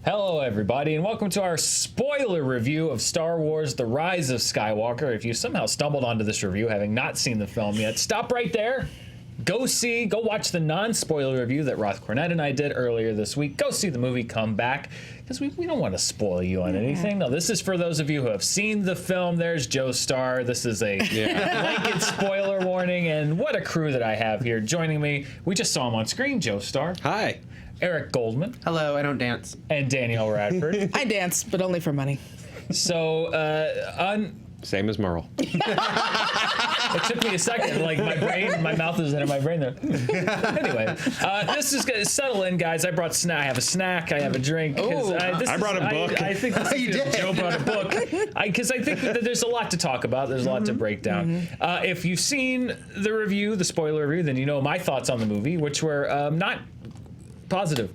Hello, everybody, and welcome to our spoiler review of Star Wars: The Rise of Skywalker. If you somehow stumbled onto this review having not seen the film yet, stop right there. Go watch the non-spoiler review that Roth Cornett and I did earlier this week. Go see the movie, come back, because we don't want to spoil you on anything. No, this is for those of you who have seen the film. There's Joe Starr. This is a blanket spoiler warning, and what a crew that I have here joining me. We just saw him on screen, Joe Starr. Hi. Eric Goldman. Hello, I don't dance. And Danielle Radford. I dance, but only for money. So, Same as Murrell. it took me a second. Like, my mouth is in my brain there. Anyway, this is going to settle in, guys. I brought snack. I have a snack. I have a drink. I brought a book. I think this You did. Joe brought a book. Because I think that there's a lot to talk about. There's a lot to break down. If you've seen the review, the spoiler review, then you know my thoughts on the movie, which were not positive.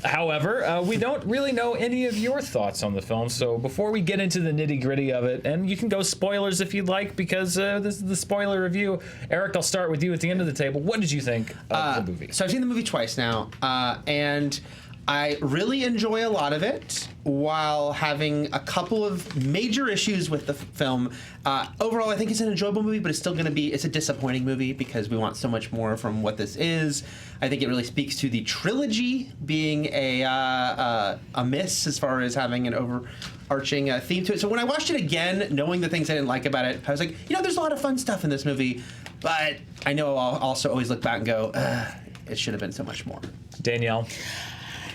However, we don't really know any of your thoughts on the film, so before we get into the nitty-gritty of it, and you can go spoilers if you'd like, because this is the spoiler review. Eric, I'll start with you at the end of the table. What did you think of the movie? So I've seen the movie twice now, and I really enjoy a lot of it while having a couple of major issues with the film. Overall, I think it's an enjoyable movie, but it's still going to be, it's a disappointing movie because we want so much more from what this is. I think it really speaks to the trilogy being a miss as far as having an overarching theme to it. So when I watched it again, knowing the things I didn't like about it, I was like, there's a lot of fun stuff in this movie, but I know I'll also always look back and go, it should have been so much more. Danielle?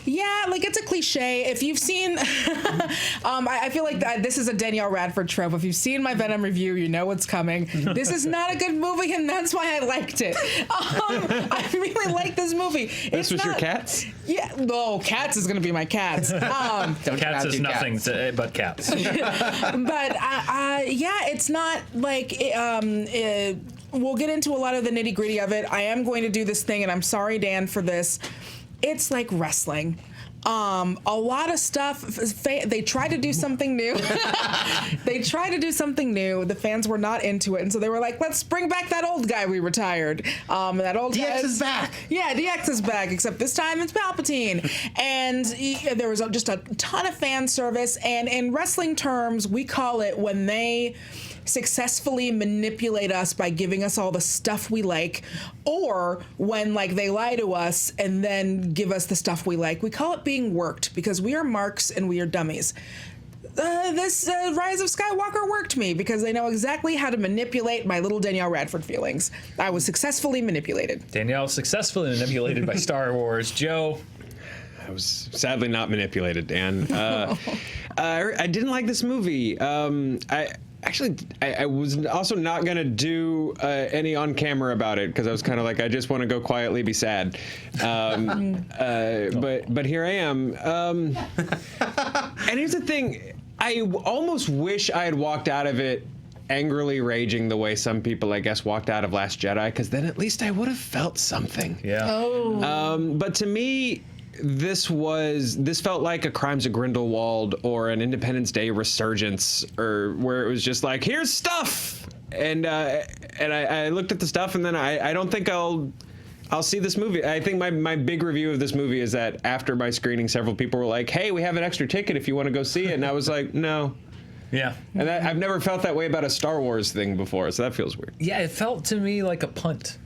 Yeah, like it's a cliche. If you've seen, I feel like this is a Danielle Radford trope. If you've seen my Venom review, you know what's coming. This is not a good movie, and that's why I liked it. I really like this movie. This was your Cats? Yeah, no, Cats is going to be my Cats. Cats is nothing but cats. But yeah, it's not like we'll get into a lot of the nitty gritty of it. I am going to do this thing, and I'm sorry, Dan, for this. It's like wrestling. A lot of stuff, they tried to do something new. The fans were not into it. And so they were like, let's bring back that old guy we retired. That old DX is back. Yeah, DX is back, except this time it's Palpatine. And there was just a ton of fan service. And in wrestling terms, we call it when they successfully manipulate us by giving us all the stuff we like, or when they lie to us and then give us the stuff we like. We call it being worked because we are marks and we are dummies. This Rise of Skywalker worked me because they know exactly how to manipulate my little Danielle Radford feelings. I was successfully manipulated. Danielle successfully manipulated by Star Wars. Joe? I was sadly not manipulated, Dan. I didn't like this movie. I was also not going to do any on camera about it because I was kind of like, I just want to go quietly be sad. But here I am. And here's the thing. I almost wish I had walked out of it angrily raging the way some people, I guess, walked out of Last Jedi, because then at least I would have felt something. Yeah. Oh. But to me, this felt like a Crimes of Grindelwald or an Independence Day resurgence, or where it was just like, here's stuff, and I looked at the stuff, and then I don't think I'll see this movie. I think my big review of this movie is that after my screening, several people were like, hey, we have an extra ticket if you want to go see it, and I was like, no. Yeah. And I've never felt that way about a Star Wars thing before, so that feels weird. Yeah, it felt to me like a punt.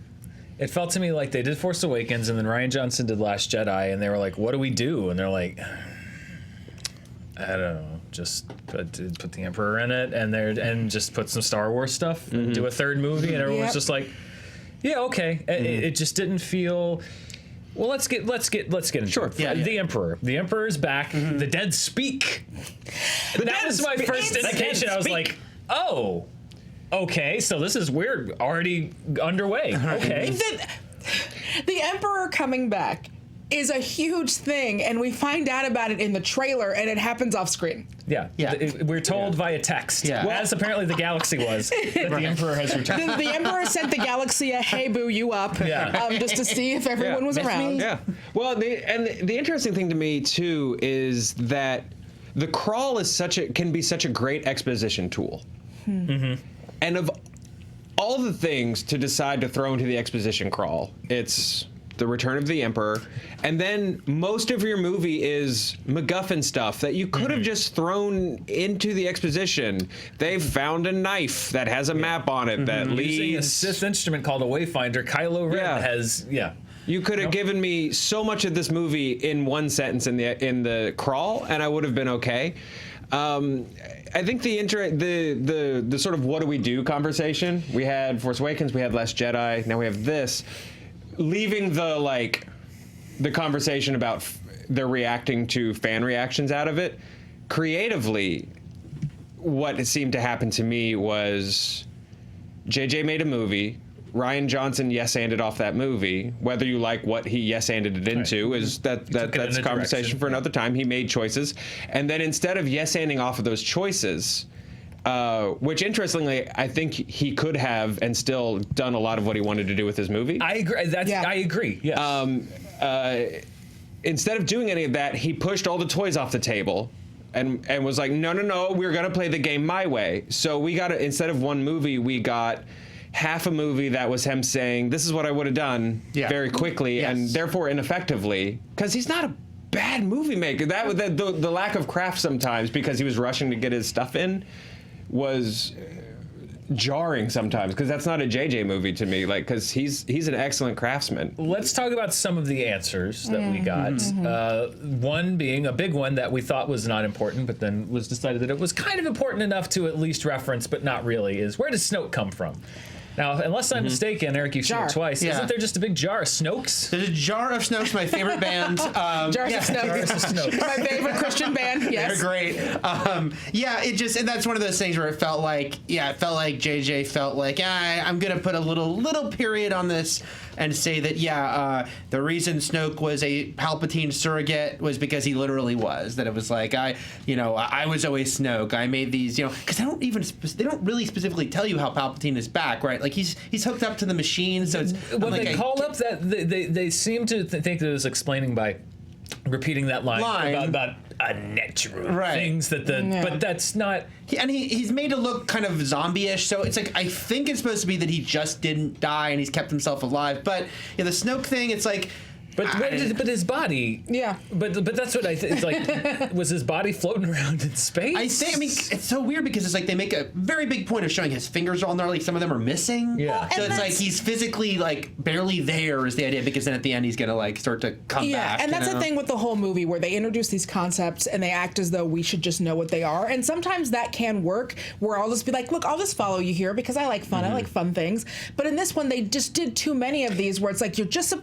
It felt to me like they did Force Awakens, and then Rian Johnson did Last Jedi, and they were like, what do we do? And they're like, I don't know, just put the Emperor in it, and just put some Star Wars stuff, and do a third movie, and everyone was just like, yeah, okay. It just didn't feel. Well, let's get into Sure. it. Yeah, the Emperor. The Emperor is back. The dead speak. That was my first indication. I was like, oh. Okay, so this is weird. Already underway. Okay. The Emperor coming back is a huge thing, and we find out about it in the trailer, and it happens off screen. Yeah. We're told via text, as apparently the galaxy was, that the Emperor has returned. The Emperor sent the galaxy a hey boo you up, just to see if everyone was around. Yeah. Well, the interesting thing to me too is that the crawl is can be such a great exposition tool. And all the things to decide to throw into the exposition crawl. It's the Return of the Emperor, and then most of your movie is MacGuffin stuff that you could have just thrown into the exposition. They've found a knife that has a map on it that Using a leads. Sith instrument called a Wayfinder, Kylo Ren Yeah. has You could have given me so much of this movie in one sentence in the crawl, and I would have been okay. I think the sort of what do we do conversation we had Force Awakens, we had Last Jedi, now we have this, leaving the conversation about they're reacting to fan reactions out of it. Creatively, what seemed to happen to me was JJ made a movie. Rian Johnson yes-anded off that movie. Whether you like what he yes-anded it into is that's a conversation for another time. He made choices, and then instead of yes-anding off of those choices, which interestingly I think he could have and still done a lot of what he wanted to do with his movie. I agree. I agree. Yes. Instead of doing any of that, he pushed all the toys off the table. And was like, no, we're gonna play the game my way. So we got instead of one movie, we got half a movie that was him saying, this is what I would have done very quickly and therefore ineffectively, because he's not a bad movie maker. The lack of craft sometimes because he was rushing to get his stuff in was jarring sometimes, because that's not a JJ movie to me, because he's an excellent craftsman. Let's talk about some of the answers that we got. One being a big one that we thought was not important, but then was decided that it was kind of important enough to at least reference, but not really, is where does Snoke come from? Now, unless I'm mistaken, Eric, you've seen it twice. Yeah. Isn't there just a big jar of Snokes? There's a jar of Snokes, my favorite band. Jars of Snoke. My favorite Christian band. Yes. They're great. And that's one of those things where it felt like JJ felt like, I'm gonna put a little period on this and say that the reason Snoke was a Palpatine surrogate was because he literally was. That it was like I was always Snoke. I made these, because they don't really specifically tell you how Palpatine is back, right? Like he's hooked up to the machine, so it's when they call up that they seem to think that it was explaining by repeating that line. about unnatural things but that's not. He's made to look kind of zombie-ish, so it's like I think it's supposed to be that he just didn't die and he's kept himself alive. But the Snoke thing, it's like. But his body. Yeah. But that's what I think. It's like, was his body floating around in space? I mean, it's so weird because it's like they make a very big point of showing his fingers are all gnarly. Some of them are missing. Yeah. So it's like he's physically barely there is the idea, because then at the end he's gonna start to come back. Yeah, and that's the thing with the whole movie where they introduce these concepts and they act as though we should just know what they are. And sometimes that can work where I'll just be like, look, I'll just follow you here because I like fun. I like fun things. But in this one, they just did too many of these where it's like, you're just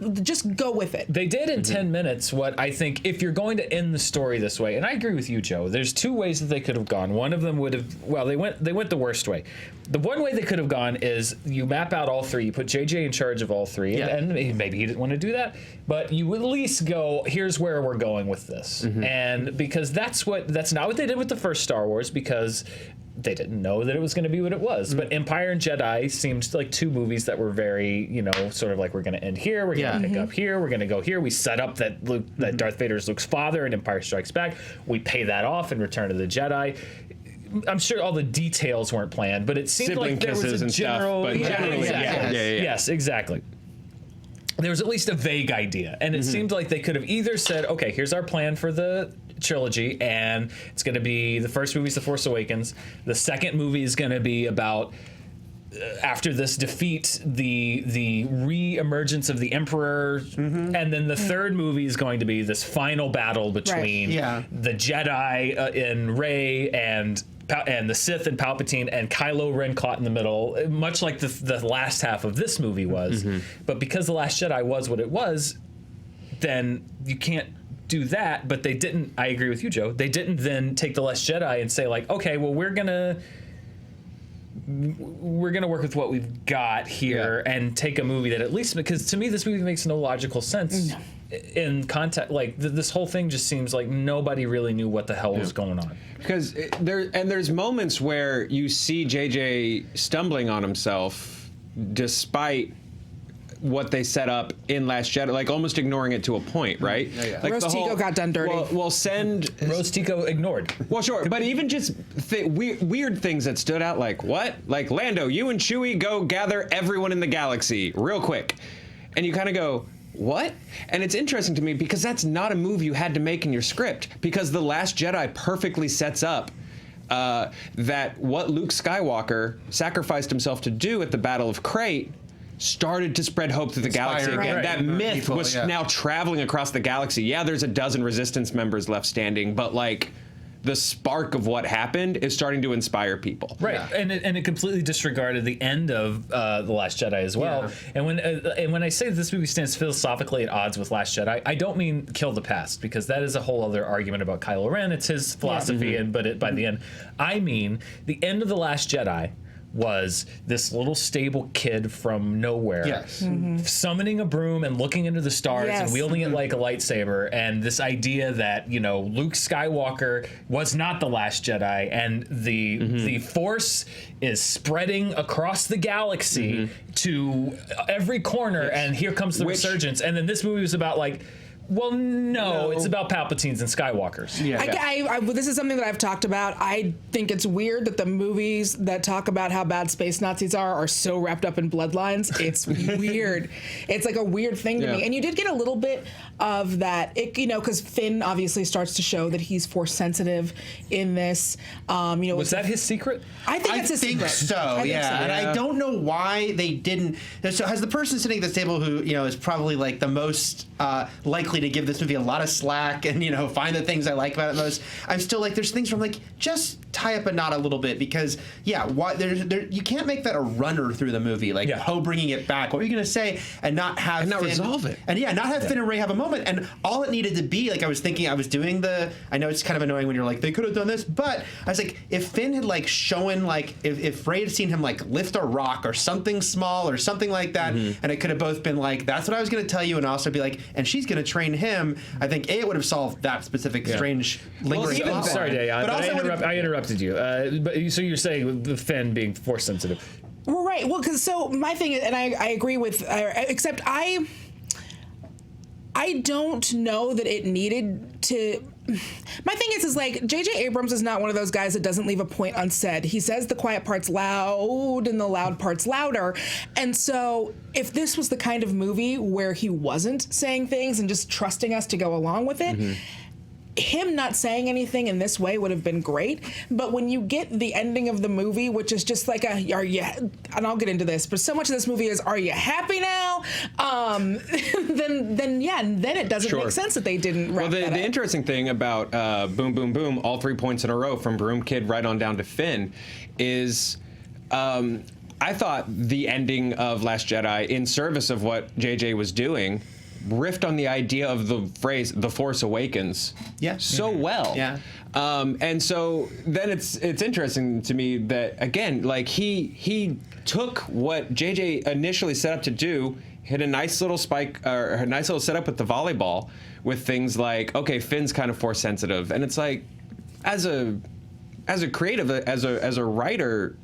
go with it. They did in 10 minutes what I think, if you're going to end the story this way, and I agree with you, Joe, there's two ways that they could have gone. One of them would have, they went the worst way. The one way they could have gone is you map out all three, you put JJ in charge of all three, and maybe he didn't want to do that, but you at least go, here's where we're going with this. And because that's not what they did with the first Star Wars, because they didn't know that it was going to be what it was. But Empire and Jedi seemed like two movies that were very, sort of like, we're going to end here, we're going to pick up here, we're going to go here. We set up that that Darth Vader is Luke's father in Empire Strikes Back. We pay that off in Return of the Jedi. I'm sure all the details weren't planned, but it seemed Sibling like there was a general... Stuff, but generally, Yes, exactly. There was at least a vague idea, and it seemed like they could have either said, okay, here's our plan for the trilogy, and it's going to be, the first movie is The Force Awakens, the second movie is going to be about after this defeat, the re-emergence of the Emperor, and then the third movie is going to be this final battle between the Jedi in Rey and the Sith and Palpatine, and Kylo Ren caught in the middle, much like the last half of this movie was. But because The Last Jedi was what it was, then you can't do that. But they didn't, I agree with you, Joe, they didn't then take The Last Jedi and say like, okay, well, we're gonna work with what we've got here and take a movie that at least, because to me this movie makes no logical sense in context. Like this whole thing just seems like nobody really knew what the hell was going on. Because there's moments where you see JJ stumbling on himself despite what they set up in Last Jedi, like almost ignoring it to a point, right? Like Rose Tico got done dirty. Well, send Rose Tico ignored. Well, sure, but even just weird things that stood out, like what? Like Lando, you and Chewie go gather everyone in the galaxy real quick, and you kind of go, what? And it's interesting to me because that's not a move you had to make in your script, because The Last Jedi perfectly sets up that what Luke Skywalker sacrificed himself to do at the Battle of Crate started to spread hope through the galaxy again. Right. That myth People, was now traveling across the galaxy. Yeah, there's a dozen Resistance members left standing, but like the spark of what happened is starting to inspire people. Right, and it completely disregarded the end of The Last Jedi as well. And when I say this movie stands philosophically at odds with Last Jedi, I don't mean kill the past, because that is a whole other argument about Kylo Ren. It's his philosophy, by the end, I mean the end of The Last Jedi was this little stable kid from nowhere summoning a broom and looking into the stars and wielding it like a lightsaber, and this idea that, you know, Luke Skywalker was not the Last Jedi, and the Force is spreading across the galaxy to every corner, and here comes the resurgence. And then this movie was about like, well, no, it's about Palpatines and Skywalkers. This is something that I've talked about. I think it's weird that the movies that talk about how bad space Nazis are so wrapped up in bloodlines. It's weird. It's like a weird thing to me. And you did get a little bit of that, because Finn obviously starts to show that he's Force sensitive in this. Was that his secret? I think it's his secret. So, I think so. And I don't know why they didn't. So, as the person sitting at this table who, is probably like the most likely to give this movie a lot of slack and, find the things I like about it most, I'm still like, there's things from like, just tie up a knot a little bit, because, you can't make that a runner through the movie, like Poe bringing it back. What are you going to say? And not have And not Finn, resolve it. And not have Finn and Rey have a moment. And all it needed to be, like I was thinking, I know it's kind of annoying when you're like, they could have done this, but I was like, if Finn had like shown, like, if Rey had seen him like lift a rock or something small or something like that, and it could have both been like, that's what I was going to tell you, and also be like, and she's going to train him, I think it would have solved that specific strange lingering plot. Sorry, Danielle, but I interrupted you. So you're saying the Finn being Force sensitive. Well, right. Well, because my thing is, and I agree with, except I don't know that it needed to. My thing is like, J.J. Abrams is not one of those guys that doesn't leave a point unsaid. He says the quiet part's loud and the loud part's louder. And so if this was the kind of movie where he wasn't saying things and just trusting us to go along with it, him not saying anything in this way would have been great. But when you get the ending of the movie, which is just like and I'll get into this, but so much of this movie is, are you happy now? Then it doesn't make sense that they didn't wrap that up. The interesting thing about Boom Boom Boom, all 3 points in a row from Broom Kid right on down to Finn, is I thought the ending of Last Jedi, in service of what JJ was doing, riffed on the idea of the phrase "the Force Awakens" so well. And so then it's interesting to me that, again, like he took what JJ initially set up to do, hit a nice little spike or a nice little setup with the volleyball, with things like, okay, Finn's kind of Force sensitive, and it's like, as a creative, as a writer,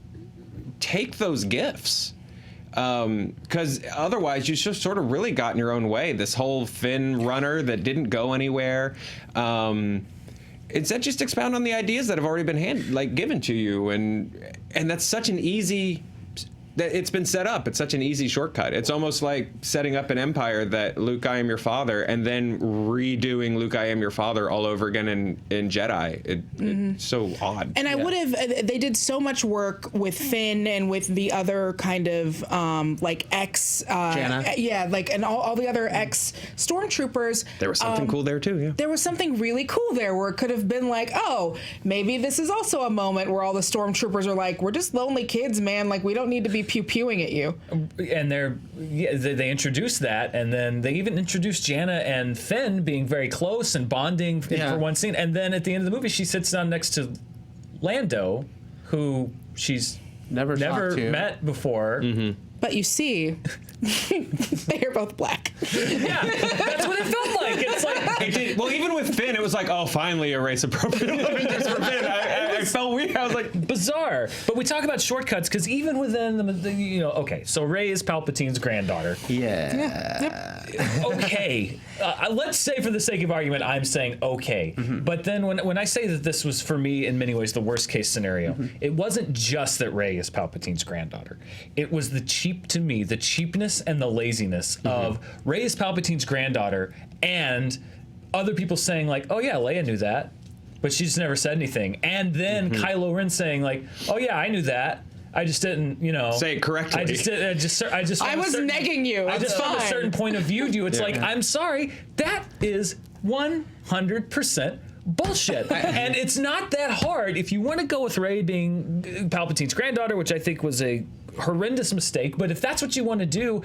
take those gifts. Because otherwise you just sort of really got in your own way. This whole Finn runner that didn't go anywhere. Instead, just expound on the ideas that have already been given to you, and that's such an easy. It's been set up. It's such an easy shortcut. It's almost like setting up an empire that Luke, I am your father, and then redoing Luke, I am your father all over again in Jedi. It's so odd. And I would have. They did so much work with Finn and with the other kind of ex. Janna. And all the other ex stormtroopers. There was something cool there too. Yeah. There was something really cool there where it could have been like, oh, maybe this is also a moment where all the stormtroopers are like, we're just lonely kids, man. Like, we don't need to be pew-pewing at you. And they introduced that, and then they even introduced Janna and Finn being very close and bonding for one scene. And then at the end of the movie, she sits down next to Lando, who she's never met before. But you see, they are both black. Yeah, that's what it felt like. It's like Well, even with Finn, it was like, oh, finally a race appropriate love interest for Finn. I felt weird. I was like, bizarre. But we talk about shortcuts because even within okay, so Rey is Palpatine's granddaughter. Yeah. Okay, let's say for the sake of argument, I'm saying okay. But then when I say that this was for me in many ways the worst case scenario, it wasn't just that Rey is Palpatine's granddaughter. It was the cheapness and the laziness of Rey is Palpatine's granddaughter, and other people saying like, oh yeah, Leia knew that, but she just never said anything. And then Kylo Ren saying like, oh yeah, I knew that. I just didn't, say it correctly. I was negging you. I just from a certain point of view, it's like, I'm sorry, that is 100% bullshit. And it's not that hard if you want to go with Rey being Palpatine's granddaughter, which I think was a horrendous mistake. But if that's what you want to do,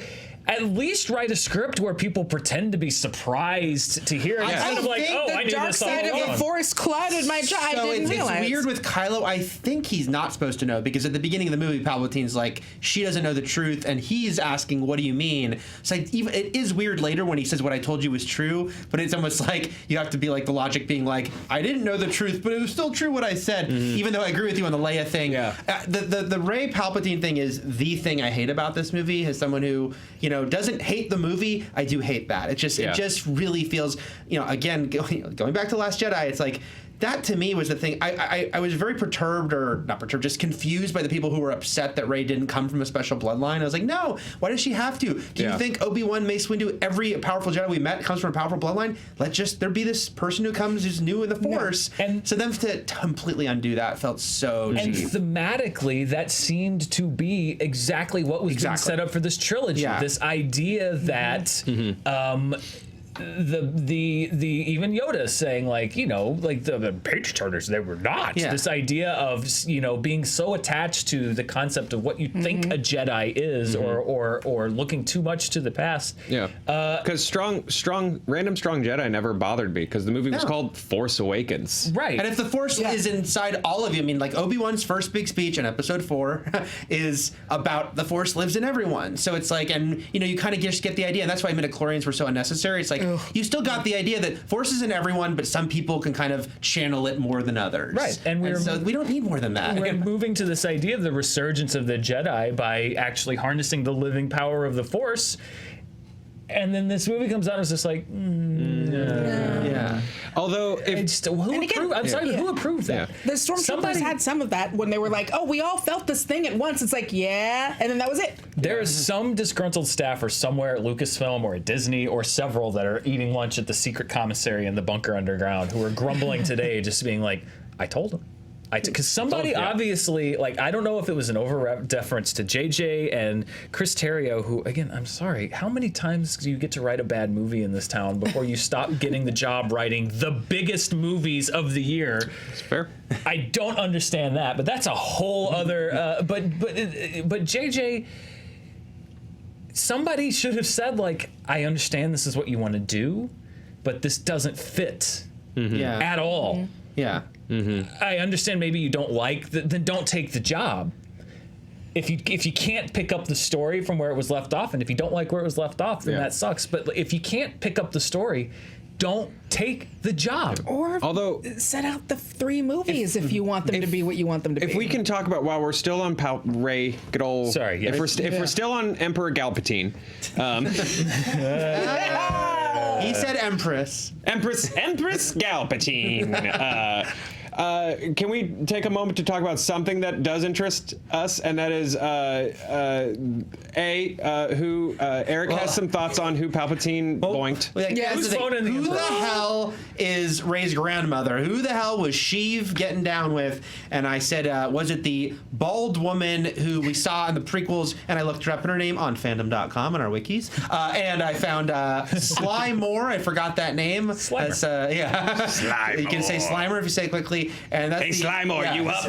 at least write a script where people pretend to be surprised to hear it. Instead of like, oh, I knew dark this all side of along. the Force clouded my child. I didn't realize. It's weird with Kylo. I think he's not supposed to know because at the beginning of the movie, Palpatine's like, she doesn't know the truth, and he's asking, "What do you mean?" So it is weird later when he says, "What I told you was true," but it's almost like you have to be like the logic being like, "I didn't know the truth, but it was still true what I said," even though I agree with you on the Leia thing. Yeah. The Rey Palpatine thing is the thing I hate about this movie. As someone who doesn't hate the movie, I do hate that. It just really feels, again, going back to Last Jedi, it's like, that to me was the thing. I was very perturbed, or not perturbed, just confused by the people who were upset that Rey didn't come from a special bloodline. I was like, no, why does she have to? Do you think Obi-Wan, Mace Windu, every powerful Jedi we met comes from a powerful bloodline? Let there be this person who comes who's new in the Force. No. And so them to completely undo that felt so cheap. And thematically, that seemed to be exactly what was being set up for this trilogy. Yeah. This idea that the even Yoda saying like the page turners, they were not. This idea of being so attached to the concept of what you think a Jedi is, or looking too much to the past. Because strong random strong Jedi never bothered me because the movie was called Force Awakens. Right. And if the Force is inside all of you, I mean, like Obi-Wan's first big speech in Episode 4 is about the Force lives in everyone. So it's like, and you kind of just get the idea, and that's why midichlorians were so unnecessary. It's like you still got the idea that Force is in everyone, but some people can kind of channel it more than others. Right. And so we don't need more than that. We're moving to this idea of the resurgence of the Jedi by actually harnessing the living power of the Force. And then this movie comes out and it's just like, Although, who approved that? The Stormtroopers had some of that when they were like, oh, we all felt this thing at once. It's like, yeah. And then that was it. There is some disgruntled staffer somewhere at Lucasfilm or at Disney or several that are eating lunch at the secret commissary in the bunker underground who are grumbling today, just being like, I told him. Because somebody obviously, I don't know if it was an over-deference to JJ and Chris Terrio, who, again, I'm sorry, how many times do you get to write a bad movie in this town before you stop getting the job writing the biggest movies of the year? It's fair. I don't understand that, but that's a whole other. But JJ, somebody should have said, I understand this is what you want to do, but this doesn't fit at all. Yeah. I understand maybe you don't then don't take the job. If you can't pick up the story from where it was left off, and if you don't like where it was left off, then that sucks. But if you can't pick up the story, don't take the job. Or set out the 3 movies if you want them to be what you want them to be. If we can talk about, while we're still on Rey, good old. Sorry, yes. If we're still on Emperor Palpatine. He said Empress. Empress Palpatine. Can we take a moment to talk about something that does interest us, and that is who Eric has some thoughts on who Palpatine boinked. Who the hell is Rey's grandmother? Who the hell was Sheev getting down with? And I said, was it the bald woman who we saw in the prequels? And I looked her up in her name on fandom.com on our wikis, and I found Sly Moore. I forgot that name. Slimer. Slimer. You can say Slimer if you say it quickly. And that's Slimer, you up?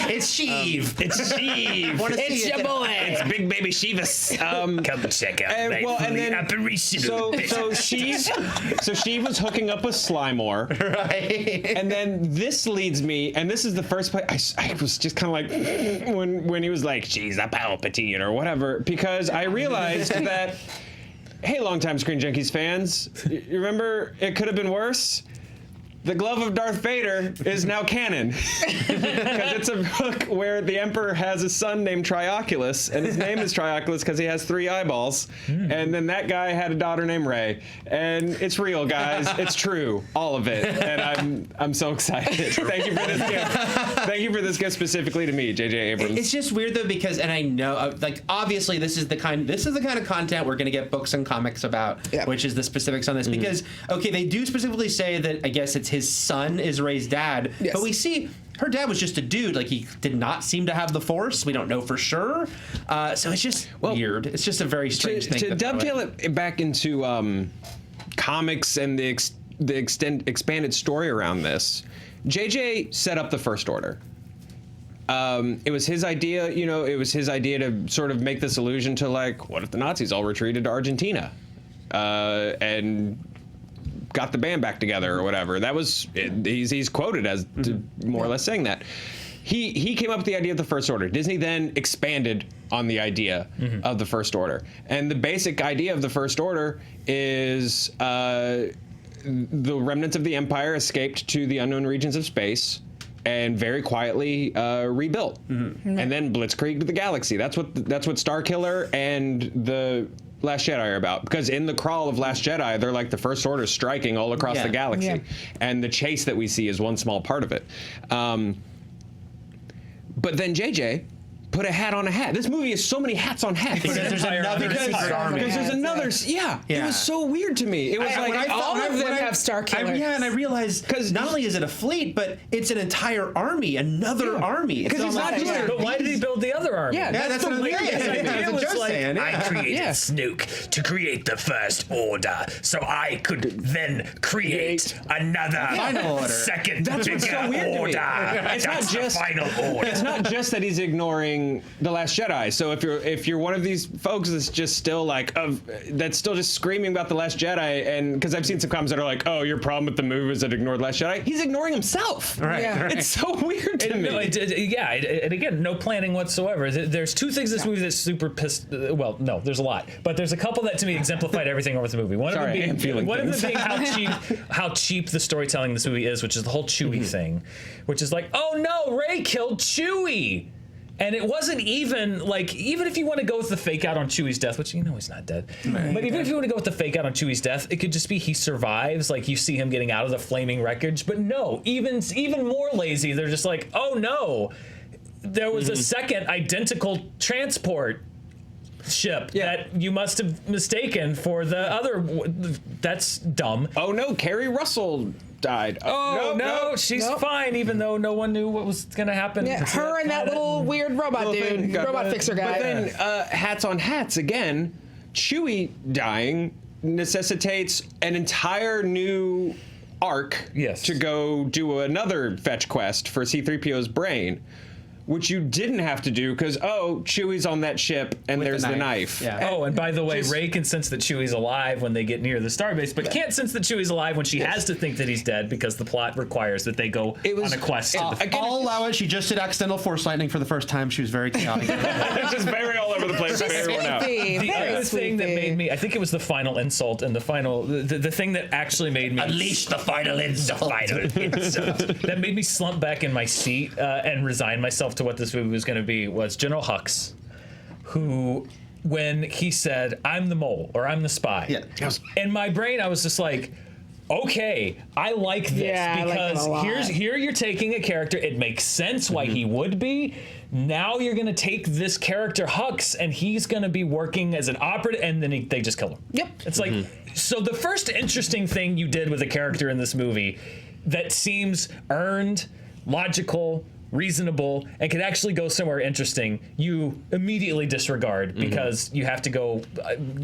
It's Sheev. It's Sheev. It's your boy. It's Big Baby Sheevis. Come check out the apparition. So Sheev was hooking up with Slimore. Right. And then this leads me, and this is the first place I was just kind of like, when he was like, she's a Palpatine or whatever, because I realized that, hey, longtime Screen Junkies fans, you remember It Could Have Been Worse? the glove of Darth Vader is now canon. Because it's a book where the Emperor has a son named Trioculus, and his name is Trioculus because he has 3 eyeballs. And then that guy had a daughter named Rey. And it's real, guys. It's true. All of it. And I'm so excited. Thank you for this gift. Thank you for this gift specifically to me, J.J. Abrams. It's just weird though, because, and I know, like, obviously this is the kind of content we're going to get books and comics about, which is the specifics on this. Because, okay, they do specifically say that, I guess it's his son is Rey's dad, but we see her dad was just a dude. Like, he did not seem to have the Force. We don't know for sure. So it's just weird. It's just a very strange thing. To dovetail it back into comics and the expanded story around this, JJ set up the First Order. It was his idea, it was his idea to sort of make this allusion to, like, what if the Nazis all retreated to Argentina and got the band back together or whatever. That was, he's quoted as more or less saying that. He came up with the idea of the First Order. Disney then expanded on the idea of the First Order. And the basic idea of the First Order is the remnants of the Empire escaped to the unknown regions of space and very quietly rebuilt, and then blitzkrieged the galaxy. That's what Starkiller and the Last Jedi are about. Because in the crawl of Last Jedi, they're like the First Order striking all across the galaxy, and the chase that we see is one small part of it. But then JJ put a hat on a hat. This movie is so many hats on hats. Because there's another secret army. Because there's another, it was so weird to me. It was all of them have Star Killers. And I realized, because not only is it a fleet, but it's an entire army, another army. Because he's not just But why did he build the other army? Yeah, that's what I'm saying. It was like, I created Snook to create the First Order, so I could then create another second bigger order. It's not just final order. It's not just that he's ignoring The Last Jedi. So if you're one of these folks that's just still that's still just screaming about The Last Jedi, and because I've seen some comments that are like, oh, your problem with the movie is that ignored Last Jedi. He's ignoring himself. Right. It's so weird to me. And again, no planning whatsoever. There's 2 things in this movie that's super pissed. Well, no, there's a lot, but there's a couple that to me exemplified everything over the movie. One of them being how cheap the storytelling in this movie is, which is the whole Chewie thing, which is like, oh no, Rey killed Chewie. And it wasn't even like, even if you want to go with the fake out on Chewie's death, which he's not dead, but even if you want to go with the fake out on Chewie's death, it could just be he survives, like you see him getting out of the flaming wreckage. But no, even more lazy, they're just like, oh no, there was a second identical transport ship that you must have mistaken for the other. That's dumb. Oh no, Carrie Russell died. Oh no, she's fine, even though no one knew what was gonna happen. Yeah, her and that little weird robot dude, robot fixer guy. But then hats on hats again. Chewie dying necessitates an entire new arc to go do another fetch quest for C-3PO's brain, which you didn't have to do because, Chewie's on that ship and there's the knife. Yeah. Oh, and by the way, Rey can sense that Chewie's alive when they get near the starbase, but can't sense that Chewie's alive when she has to think that he's dead because the plot requires that they go on a quest. I'll allow it. She just did accidental force lightning for the first time. She was very chaotic. It's just very all over the place. Very worn out. The other thing that made me, I think it was the final insult and the thing that actually made me unleash the final insult. That made me slump back in my seat and resign myself to what this movie was going to be was General Hux, who, when he said, I'm the mole or I'm the spy, in my brain I was just like, okay, I like this because here you're taking a character, it makes sense why he would be. Now you're going to take this character Hux and he's going to be working as an operative, and then they just kill him. Yep. It's like, so the first interesting thing you did with a character in this movie that seems earned, logical, reasonable, and could actually go somewhere interesting, you immediately disregard because you have to go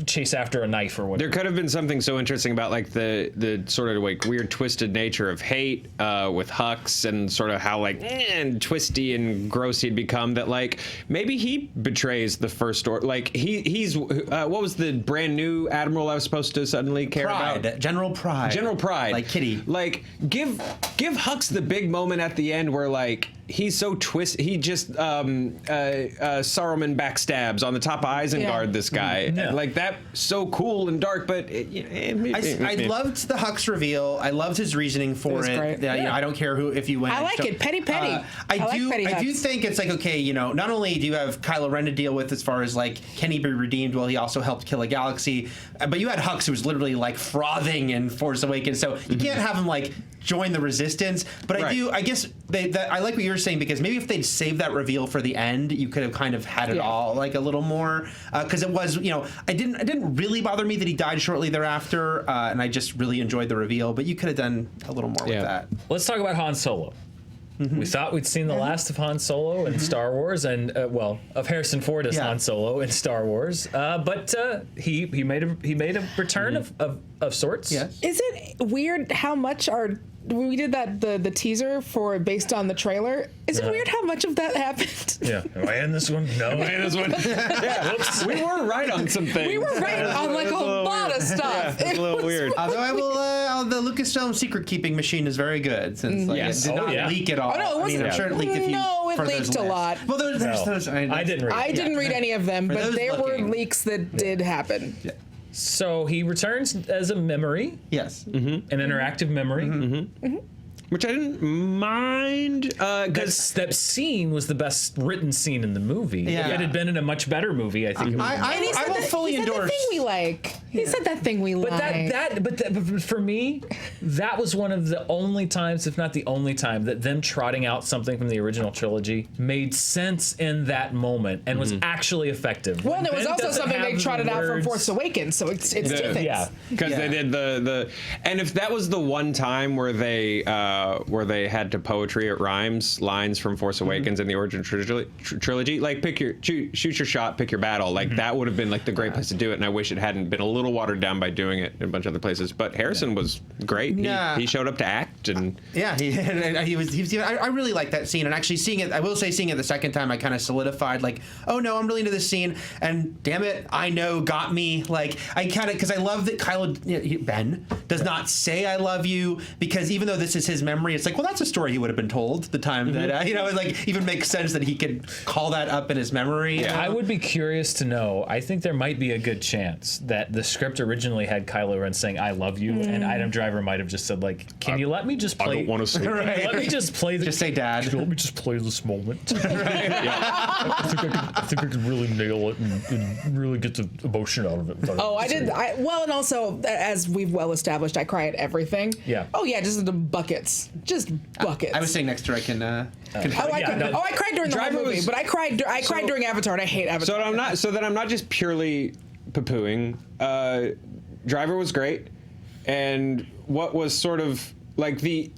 chase after a knife or whatever. There could have been something so interesting about like the sort of like weird twisted nature of hate with Hux and sort of how like and twisty and gross he'd become, that like maybe he betrays the First Order. Like he's what was the brand new admiral I was supposed to suddenly care about? General Pride. Like Kitty. Like give Hux the big moment at the end where like he's so he just Saruman backstabs on the top of Isengard. This guy, like that, so cool and dark. But I loved the Hux reveal. I loved his reasoning for it. Great. You know, I don't care if you win. I like it. Petty. I do think it's like, okay, you know, not only do you have Kylo Ren to deal with as far as like, can he be redeemed? Well, he also helped kill a galaxy, but you had Hux who was literally like frothing in Force Awakens, so you can't have him like join the resistance. But I guess I like what you're saying, because maybe if they'd saved that reveal for the end, you could have kind of had it all like a little more, because it was, you know, it didn't really bother me that he died shortly thereafter, and I just really enjoyed the reveal, but you could have done a little more with that. Let's talk about Han Solo. We thought we'd seen the last of Han Solo in Star Wars, and of Harrison Ford as Han Solo in Star Wars, but he made a return of sorts. Yes. Is it weird how much when we did the teaser for based on the trailer? Is it weird how much of that happened? Yeah. Am I in this one? No. Am I in this one? Whoops. We were right on some things. We were right on like a lot of stuff. It's a little weird. Although I will, the Lucasfilm secret keeping machine is very good, since like, it did not leak at all. Oh, no, it wasn't. I'm sure it leaked it leaked a lot. Well, there's those. I didn't read. I didn't read any of them, but there were looking. leaks that did happen. Yeah. So he returns as a memory, Yes. an interactive memory. Which I didn't mind, because That scene was the best written scene in the movie. Yeah. If it had been in a much better movie, I think it would have been. I will fully endorse. He said the thing we like. He said that thing we like. But for me, that was one of the only times, if not the only time, that them trotting out something from the original trilogy made sense in that moment and was actually effective. Well, and it Ben was also doesn't something they have trotted out from words. Force Awakens, so it's two things. Yeah. because they did the and if that was the one time where they had to poetry it rhymes lines from Force Awakens in the origin trilogy, like shoot your shot, pick your battle, like that would have been like the great place to do it, and I wish it hadn't been a little watered down by doing it in a bunch of other places. But Harrison was great. He showed up to act, and he was. I really like that scene, and actually seeing it, I will say, seeing it the second time, I kind of solidified, like, oh no, I'm really into this scene, and damn it, I know got me. Like, I kind of, because I love that Ben does not say I love you, because even though this is his memory, it's like, well, that's a story he would have been told the time that it like even makes sense that he could call that up in his memory. Yeah. I would be curious to know. I think there might be a good chance that the script originally had Kylo Ren saying "I love you," and Adam Driver might have just said, like, "Can you let me just play? I don't want to say. Let me just play. Just say, Dad. Let me just play this moment. I think I could really nail it and really get the emotion out of it." Oh, I did. Well, and also, as we've well established, I cry at everything. Yeah. Oh yeah, just the buckets, just buckets. I was sitting next to her. I cried during the whole movie, but I cried during Avatar, and I hate Avatar. So that I'm not just purely poo-pooing. Driver was great, and what was sort of like the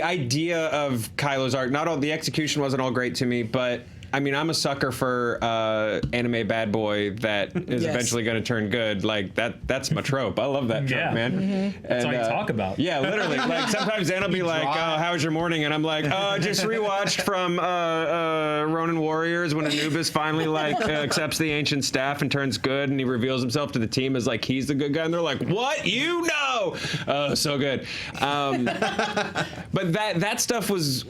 idea of Kylo's arc. Not all the execution wasn't all great to me, but I mean, I'm a sucker for anime bad boy that is eventually going to turn good. Like that's my trope. I love that trope, man. Mm-hmm. That's all you talk about. Yeah, literally. Like sometimes Dan will be like, "Oh, how was your morning?" And I'm like, just rewatched from Ronin Warriors when Anubis finally accepts the ancient staff and turns good, and he reveals himself to the team as like he's the good guy, and they're like, "What? You know?" So good. But that stuff was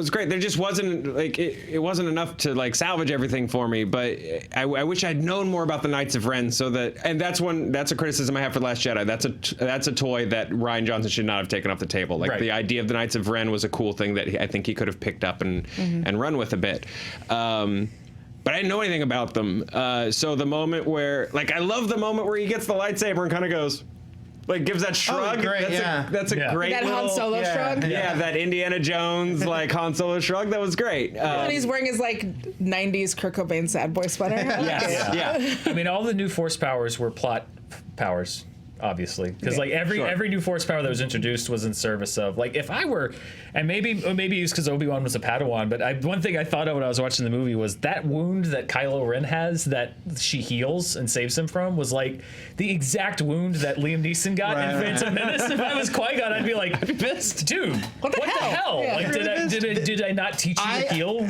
great. There just wasn't like it wasn't enough to like salvage everything for me. But I wish I'd known more about the Knights of Ren, so that's a criticism I have for The Last Jedi. That's a toy that Rian Johnson should not have taken off the table. Like the idea of the Knights of Ren was a cool thing that I think he could have picked up and run with a bit. But I didn't know anything about them. So the moment where I love the moment where he gets the lightsaber and kind of goes. Like gives that shrug. Oh, great, that's a great that little, Han Solo shrug. Yeah, that Indiana Jones Han Solo shrug. That was great. And he's wearing his '90s Kurt Cobain sad boy sweater. Yeah. I mean, all the new Force powers were plot powers. Obviously, because every new Force power that was introduced was in service of if I were, and maybe it's because Obi-Wan was a Padawan, but one thing I thought of when I was watching the movie was that wound that Kylo Ren has that she heals and saves him from was like the exact wound that Liam Neeson got in Phantom Menace. If I was Qui-Gon, I'd be like, I'd be pissed, dude. What the hell? Yeah. Did I not teach you to heal?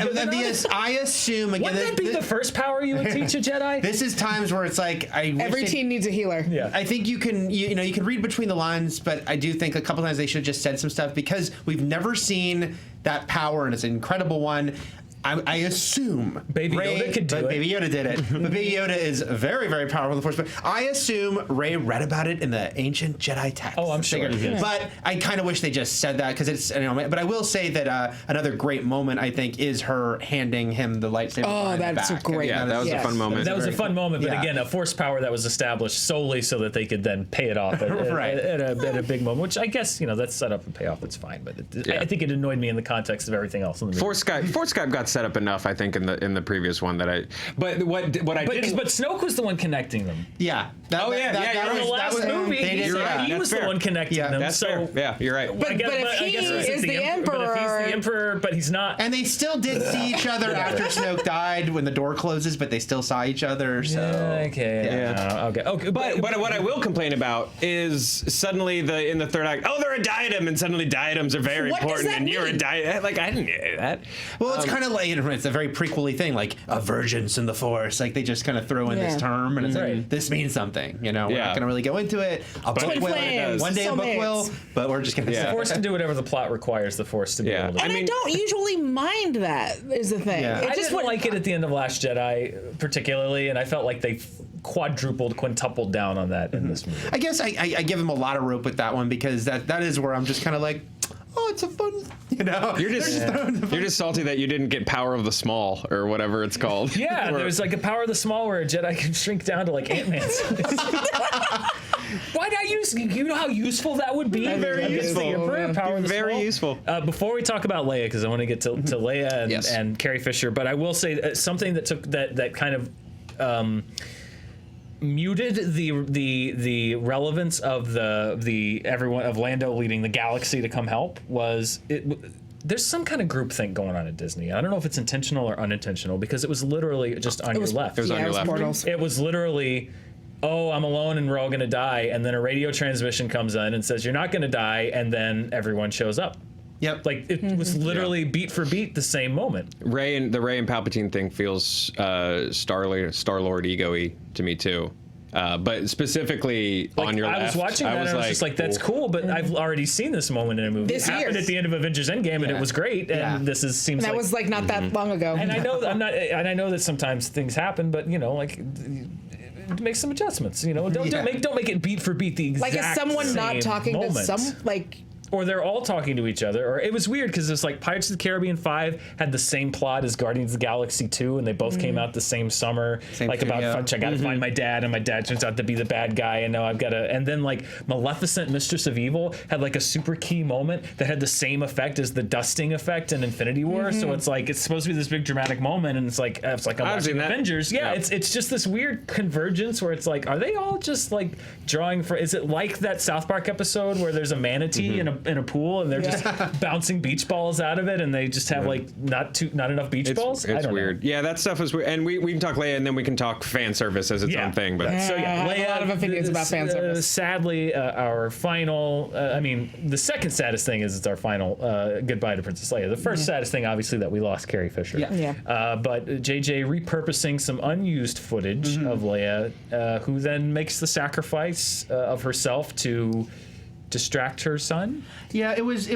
I assume again. Wouldn't that be the first power you would teach a Jedi? This is times where it's like every teen needs a healer. Yeah. I think you can read between the lines, but I do think a couple times they should have just said some stuff, because we've never seen that power, and it's an incredible one. I assume Baby Yoda could do it. Baby Yoda did it. But Baby Yoda is very, very powerful in the Force. But I assume Rey read about it in the ancient Jedi text. Oh, I'm sure. Yes. But I kind of wish they just said that because it's. But I will say that another great moment I think is her handing him the lightsaber. Oh, that's back. great. Yeah, that was a fun moment. That was a fun moment, but Yeah. again, a force power that was established solely so that they could then pay it off at a big moment, which I guess, that's set up and payoff. It's fine, but I think it annoyed me in the context of everything else in the movie. Force Skype got set up enough, I think, in the previous one that I. But what I didn't. But Snoke was the one connecting them. Yeah. you're In right. the last movie, he was the one connecting them. That's so fair. Yeah, you're right. But if he is the Emperor, but if he's the Emperor, but he's not. And they still did see each other after Snoke died when the door closes, but they still saw each other. So Okay. But what I will complain about is suddenly in the third act, they're a diadem, and suddenly diadems are very What does important, that and you're a mean? diadem. Like, I didn't know that. Well, it's kind of like it's a very prequel-y thing, like a virgins in the Force. Like they just kind of throw in this term, and it's like this means something. We're not going to really go into it. A book Twin will. flames, One day a book soulmates. will, but we're just going to The say. Force can do whatever the plot requires the Force to be able to. And I don't usually mind that, is the thing. Yeah. It I just didn't wouldn't like it at the end of Last Jedi particularly, and I felt like they quintupled down on that in this movie. I guess I give him a lot of rope with that one because that is where I'm just kind of like, oh, it's a fun, You're just salty that you didn't get Power of the Small or whatever it's called. Yeah, there's like a Power of the Small where a Jedi can shrink down to like Ant-Man size. Why not use? You know how useful that would be. Very useful. The Emperor, Power of the Very Small. useful. Before we talk about Leia, because I want to get to Leia and Carrie Fisher, but I will say something that took that kind of. Muted the relevance of the everyone of Lando leading the galaxy to come help was there's some kind of groupthink going on at Disney. I don't know if it's intentional or unintentional because it was literally just on your left. It was on your left. Portals. It was literally, I'm alone and we're all gonna die, and then a radio transmission comes in and says you're not gonna die, and then everyone shows up. Yep. Like it was literally beat for beat the same moment. The Rey and Palpatine thing feels Star-Lord ego-y to me too. But specifically on your left, I was watching that and I was just like, that's cool, but I've already seen this moment in a movie. This It happened year. at the end of Avengers Endgame, and it was great. And this seems That like was like not that long ago. And I know and I know that sometimes things happen, but make some adjustments. Don't make it beat for beat the exact like is someone not same talking moment. to some like. Or they're all talking to each other. Or it was weird because it's like Pirates of the Caribbean 5 had the same plot as Guardians of the Galaxy 2, and they both came out the same summer. Same like studio. about I gotta find my dad, and my dad turns out to be the bad guy, and now I've got to. And then like Maleficent, Mistress of Evil had like a super key moment that had the same effect as the dusting effect in Infinity War. So it's like it's supposed to be this big dramatic moment, and it's like I'm watching Avengers. Yeah, it's just this weird convergence where it's like, are they all just like drawing for? Is it like that South Park episode where there's a manatee in a pool and they're just bouncing beach balls out of it, and they just have like not enough beach balls? It's weird. Yeah, that stuff is weird. And we can talk Leia, and then we can talk fan service as its own thing. But I have a lot of opinions about fan service. Sadly, our final, the second saddest thing is it's our final goodbye to Princess Leia. The first saddest thing, obviously, that we lost Carrie Fisher. But JJ repurposing some unused footage of Leia, who then makes the sacrifice of herself to distract her son. Yeah, it was. I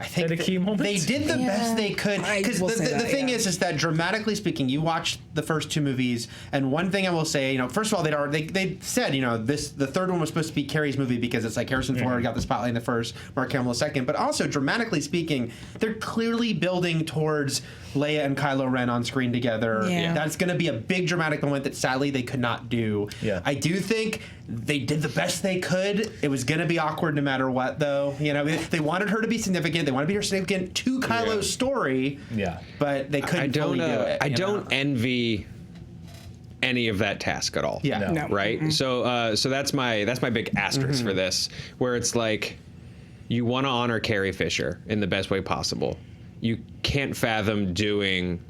think At a key moment. they did the best they could. Because the thing is that dramatically speaking, you watched the first two movies, and one thing I will say, first of all, they said, the third one was supposed to be Carrie's movie because it's like Harrison Ford got the spotlight in the first, Mark Hamill the second, but also dramatically speaking, they're clearly building towards Leia and Kylo Ren on screen together. Yeah. That's going to be a big dramatic moment that sadly they could not do. Yeah. I do think they did the best they could. It was going to be awkward no matter what, though. They wanted her to be significant. They wanted to be significant to Kylo's story. Yeah. But they couldn't fully do it. I don't envy any of that task at all. Yeah. No. Right. Mm-hmm. So that's my big asterisk for this, where it's like, you want to honor Carrie Fisher in the best way possible. You can't fathom doing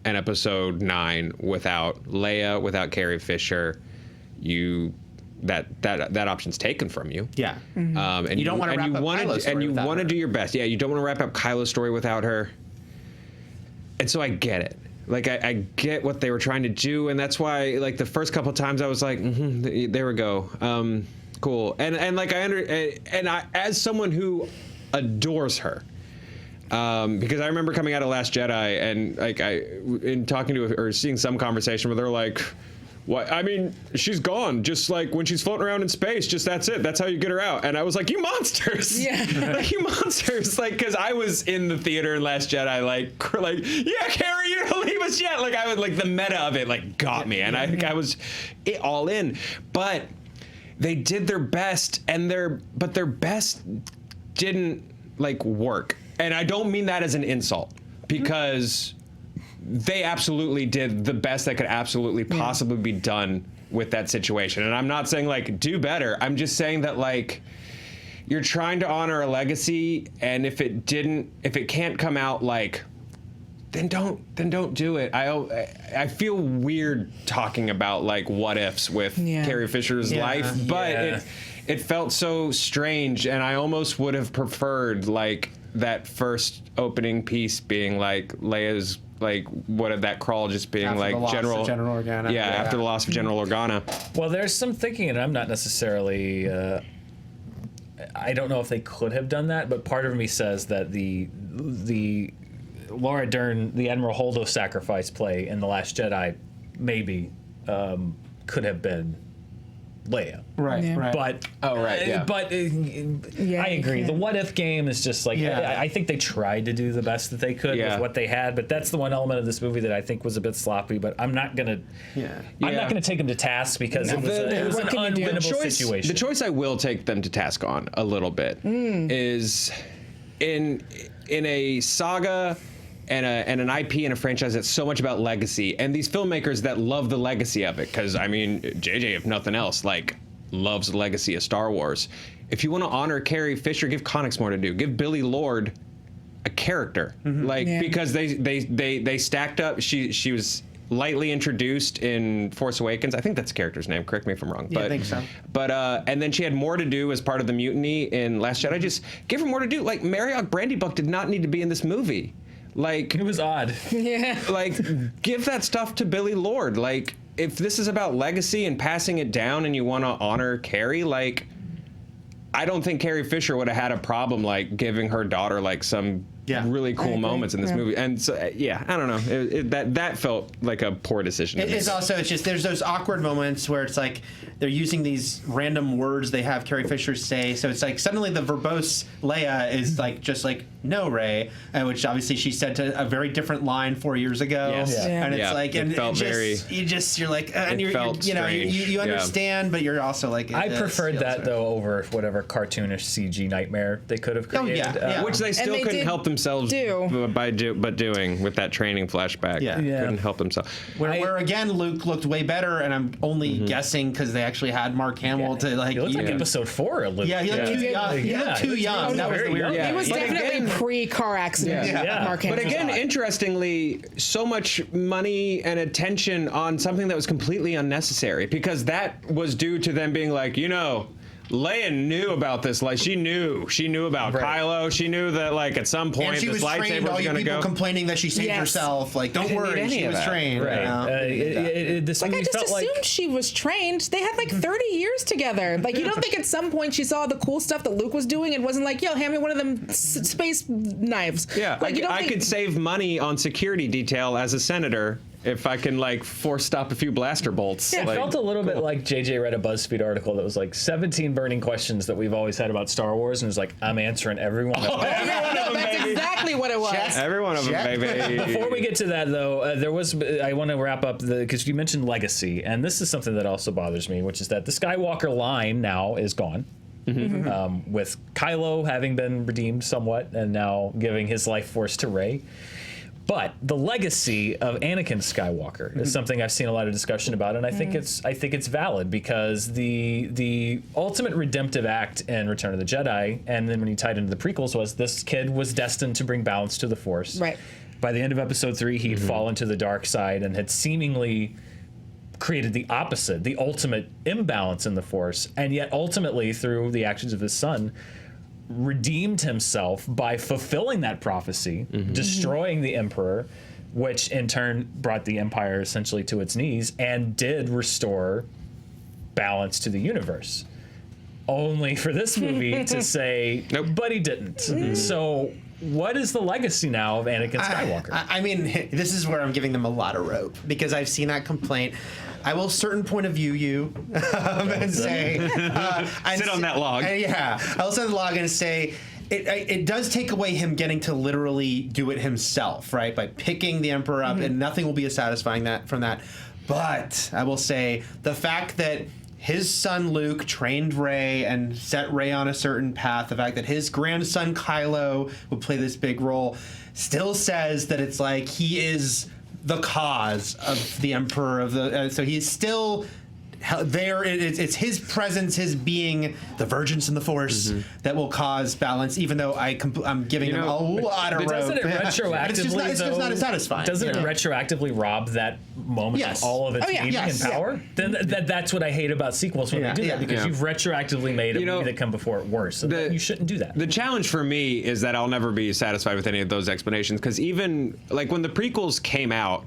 an episode 9 without Leia, without Carrie Fisher. That option's taken from you. Yeah. And you don't want to wrap up Kylo's story and you without want to her. do your best. Yeah, you don't want to wrap up Kylo's story without her. And so I get it. Like I get what they were trying to do, and that's why like the first couple of times I was like, there we go, cool. And like I as someone who adores her, because I remember coming out of Last Jedi and like in talking to or seeing some conversation where they're like, "What? I mean, she's gone. Just like when she's floating around in space. Just that's it. That's how you get her out." And I was like, "You monsters! Yeah, like, you monsters!" Like, because I was in the theater in Last Jedi, like, "Yeah, Carrie, you don't leave us yet." Like, I was like the meta of it, like, got me, and I was all in, but. They did their best, and their best didn't like work. And I don't mean that as an insult, because they absolutely did the best that could absolutely possibly be done with that situation. And I'm not saying like do better. I'm just saying that like you're trying to honor a legacy, and if it can't come out like. Then don't do it. I feel weird talking about like what ifs with Carrie Fisher's life, but it felt so strange, and I almost would have preferred like that first opening piece being like Leia's like what of that crawl just being after like the loss of General Organa. Yeah, after the loss of General Organa. Well, there's some thinking, and I'm not necessarily. I don't know if they could have done that, but part of me says that the Laura Dern, the Admiral Holdo sacrifice play in The Last Jedi, maybe could have been Leia. Right. But Yeah, I agree. The what if game is just like I think they tried to do the best that they could with what they had, but that's the one element of this movie that I think was a bit sloppy. But I'm not gonna I'm not gonna take them to task because it was an unwinnable situation. The choice I will take them to task on a little bit is in a saga. And an IP and a franchise that's so much about legacy, and these filmmakers that love the legacy of it, because I mean, JJ, if nothing else, like loves the legacy of Star Wars. If you want to honor Carrie Fisher, give Connix more to do. Give Billy Lord a character, because they stacked up. She was lightly introduced in Force Awakens. I think that's the character's name. Correct me if I'm wrong. Yeah, I think so. But and then she had more to do as part of the mutiny in Last Jedi. Just give her more to do. Like Marriott Brandybuck did not need to be in this movie. Like it was odd. Yeah. Like give that stuff to Billy Lord. Like if this is about legacy and passing it down and you want to honor Carrie, like I don't think Carrie Fisher would have had a problem like giving her daughter like some really cool moments in this movie. And so I don't know. That felt like a poor decision. It's just there's those awkward moments where it's like they're using these random words they have Carrie Fisher say. So it's like suddenly the verbose Leia is like just like no Ray, which obviously she said to a very different line 4 years ago. Yes. Yeah. And it's like and it felt you're like and you're you know you understand, but you're also like I preferred that though over whatever cartoonish CG nightmare they could have created. Which they still couldn't help themselves doing with that training flashback. Couldn't help themselves. Where again Luke looked way better, and I'm only guessing because they actually had Mark Hamill to like. He looked like episode 4 of Luke. Yeah, he looked too young. He looked too young. That was the weird. He was definitely pre-car accident. Mark Hamill. But again, interestingly, so much money and attention on something that was completely unnecessary, because that was due to them being like, Leia knew about this. Like she knew about Kylo. She knew that like at some point this lightsaber was going to go. Complaining that she saved herself. Like don't worry, she was trained. Right. This I just assumed she was trained. They had like 30 years together. Like you don't think at some point she saw the cool stuff that Luke was doing and wasn't like, yo, hand me one of them space knives. Yeah, like, I could save money on security detail as a senator if I can like force stop a few blaster bolts. Yeah, it felt a little bit like JJ read a BuzzFeed article that was like 17 burning questions that we've always had about Star Wars, and it was like, I'm answering every one of them. That's exactly what it was. Every one of them, baby. Before we get to that though, I want to wrap up because you mentioned legacy, and this is something that also bothers me, which is that the Skywalker line now is gone. With Kylo having been redeemed somewhat and now giving his life force to Rey. But the legacy of Anakin Skywalker is something I've seen a lot of discussion about, and I think it's valid, because the ultimate redemptive act in Return of the Jedi, and then when you tied into the prequels, was this kid was destined to bring balance to the Force. Right. By the end of Episode 3, he'd fallen to the dark side and had seemingly created the opposite, the ultimate imbalance in the Force, and yet ultimately through the actions of his son, redeemed himself by fulfilling that prophecy, destroying the Emperor, which in turn brought the Empire essentially to its knees and did restore balance to the universe. Only for this movie to say, nope, but he didn't. So what is the legacy now of Anakin Skywalker? I mean, this is where I'm giving them a lot of rope because I've seen that complaint. I will certain point of view you and say, sit on that log. I'll sit on the log and say. It does take away him getting to literally do it himself, right? By picking the Emperor up, and nothing will be as satisfying from that. But I will say the fact that his son Luke trained Rey and set Rey on a certain path, the fact that his grandson Kylo would play this big role, still says that it's like he is the cause of the Emperor of the. So he's still. There, it's his presence, his being, the vergence in the Force that will cause balance. Even though I'm giving him a lot of rope. Doesn't it retroactively? It's just not as satisfying. Doesn't it retroactively rob that moment of all of its meaning and power? Then that's what I hate about sequels when they do that, because you've retroactively made a movie that come before it worse. So you shouldn't do that. The challenge for me is that I'll never be satisfied with any of those explanations, because even like when the prequels came out.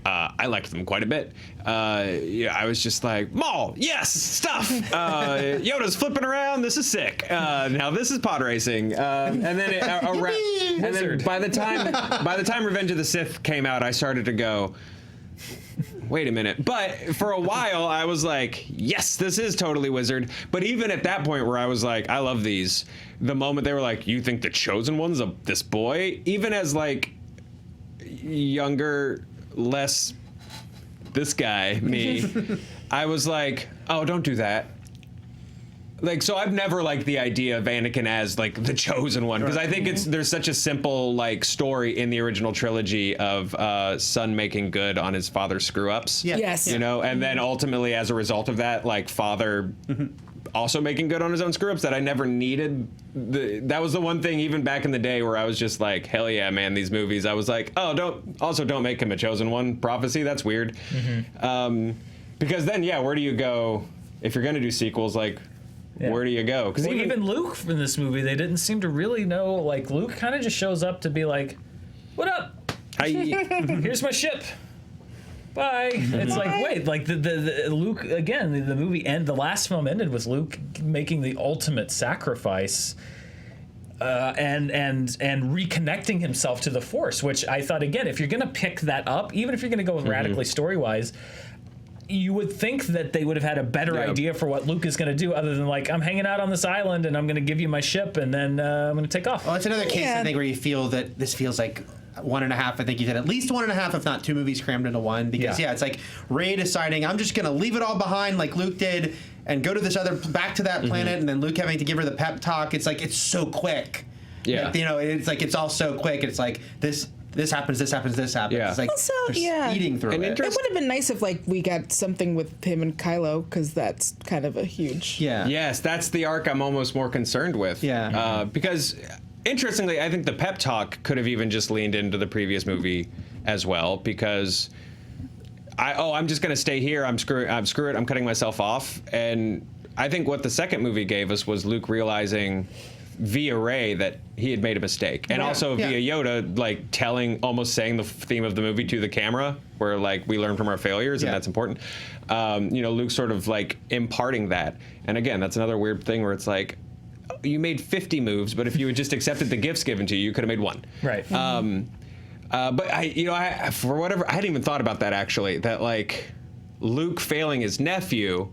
I liked them quite a bit. I was just like, Maul, yes, stuff. Yoda's flipping around. This is sick. Now this is pod racing. And then by the time Revenge of the Sith came out, I started to go, wait a minute. But for a while, I was like, yes, this is totally Wizard. But even at that point where I was like, I love these, the moment they were like, you think the Chosen One's this boy? Even as like younger, less this guy, me, I was like, oh, don't do that. Like, so I've never liked the idea of Anakin as like the chosen one, because I think there's such a simple like story in the original trilogy of son making good on his father's screw ups. Yeah. Yes. You know, and then ultimately as a result of that, like father also making good on his own screw ups, that I never needed. That was the one thing even back in the day where I was just like, hell yeah, man, these movies. I was like, oh, don't make him a chosen one. Prophecy, that's weird. Because then, where do you go if you're gonna do sequels? Like, where do you go? Because even Luke in this movie, they didn't seem to really know. Like, Luke kind of just shows up to be like, what up? Here's my ship. Bye. It's like, wait, like the Luke again. The movie the last film ended with Luke making the ultimate sacrifice, and reconnecting himself to the Force. Which I thought, again, if you're gonna pick that up, even if you're gonna go with radically story wise, you would think that they would have had a better idea for what Luke is going to do, other than like, I'm hanging out on this island and I'm going to give you my ship and then I'm going to take off. Well, it's another case, I think, where you feel that this feels like 1.5. I think you said at least 1.5, if not 2 movies crammed into one. Because it's like Rey deciding, I'm just going to leave it all behind like Luke did and go to this back to that planet, and then Luke having to give her the pep talk. It's like, it's so quick. Yeah. Like, it's like, it's all so quick. It's like this happens, this happens, this happens. Yeah. It's like speeding through it. It would have been nice if like we got something with him and Kylo, because that's kind of a huge. Yeah. Yes, that's the arc I'm almost more concerned with. Yeah. Because interestingly, I think the pep talk could have even just leaned into the previous movie as well, because I'm just gonna stay here. I'm screw it. I'm cutting myself off. And I think what the second movie gave us was Luke realizing via Rey that he had made a mistake, and also via Yoda, like almost saying the theme of the movie to the camera, where like we learn from our failures, and that's important. Luke sort of like imparting that, and again, that's another weird thing where it's like, you made 50 moves, but if you had just accepted the gifts given to you, you could have made one. Right. But I for whatever, I hadn't even thought about that actually. That like Luke failing his nephew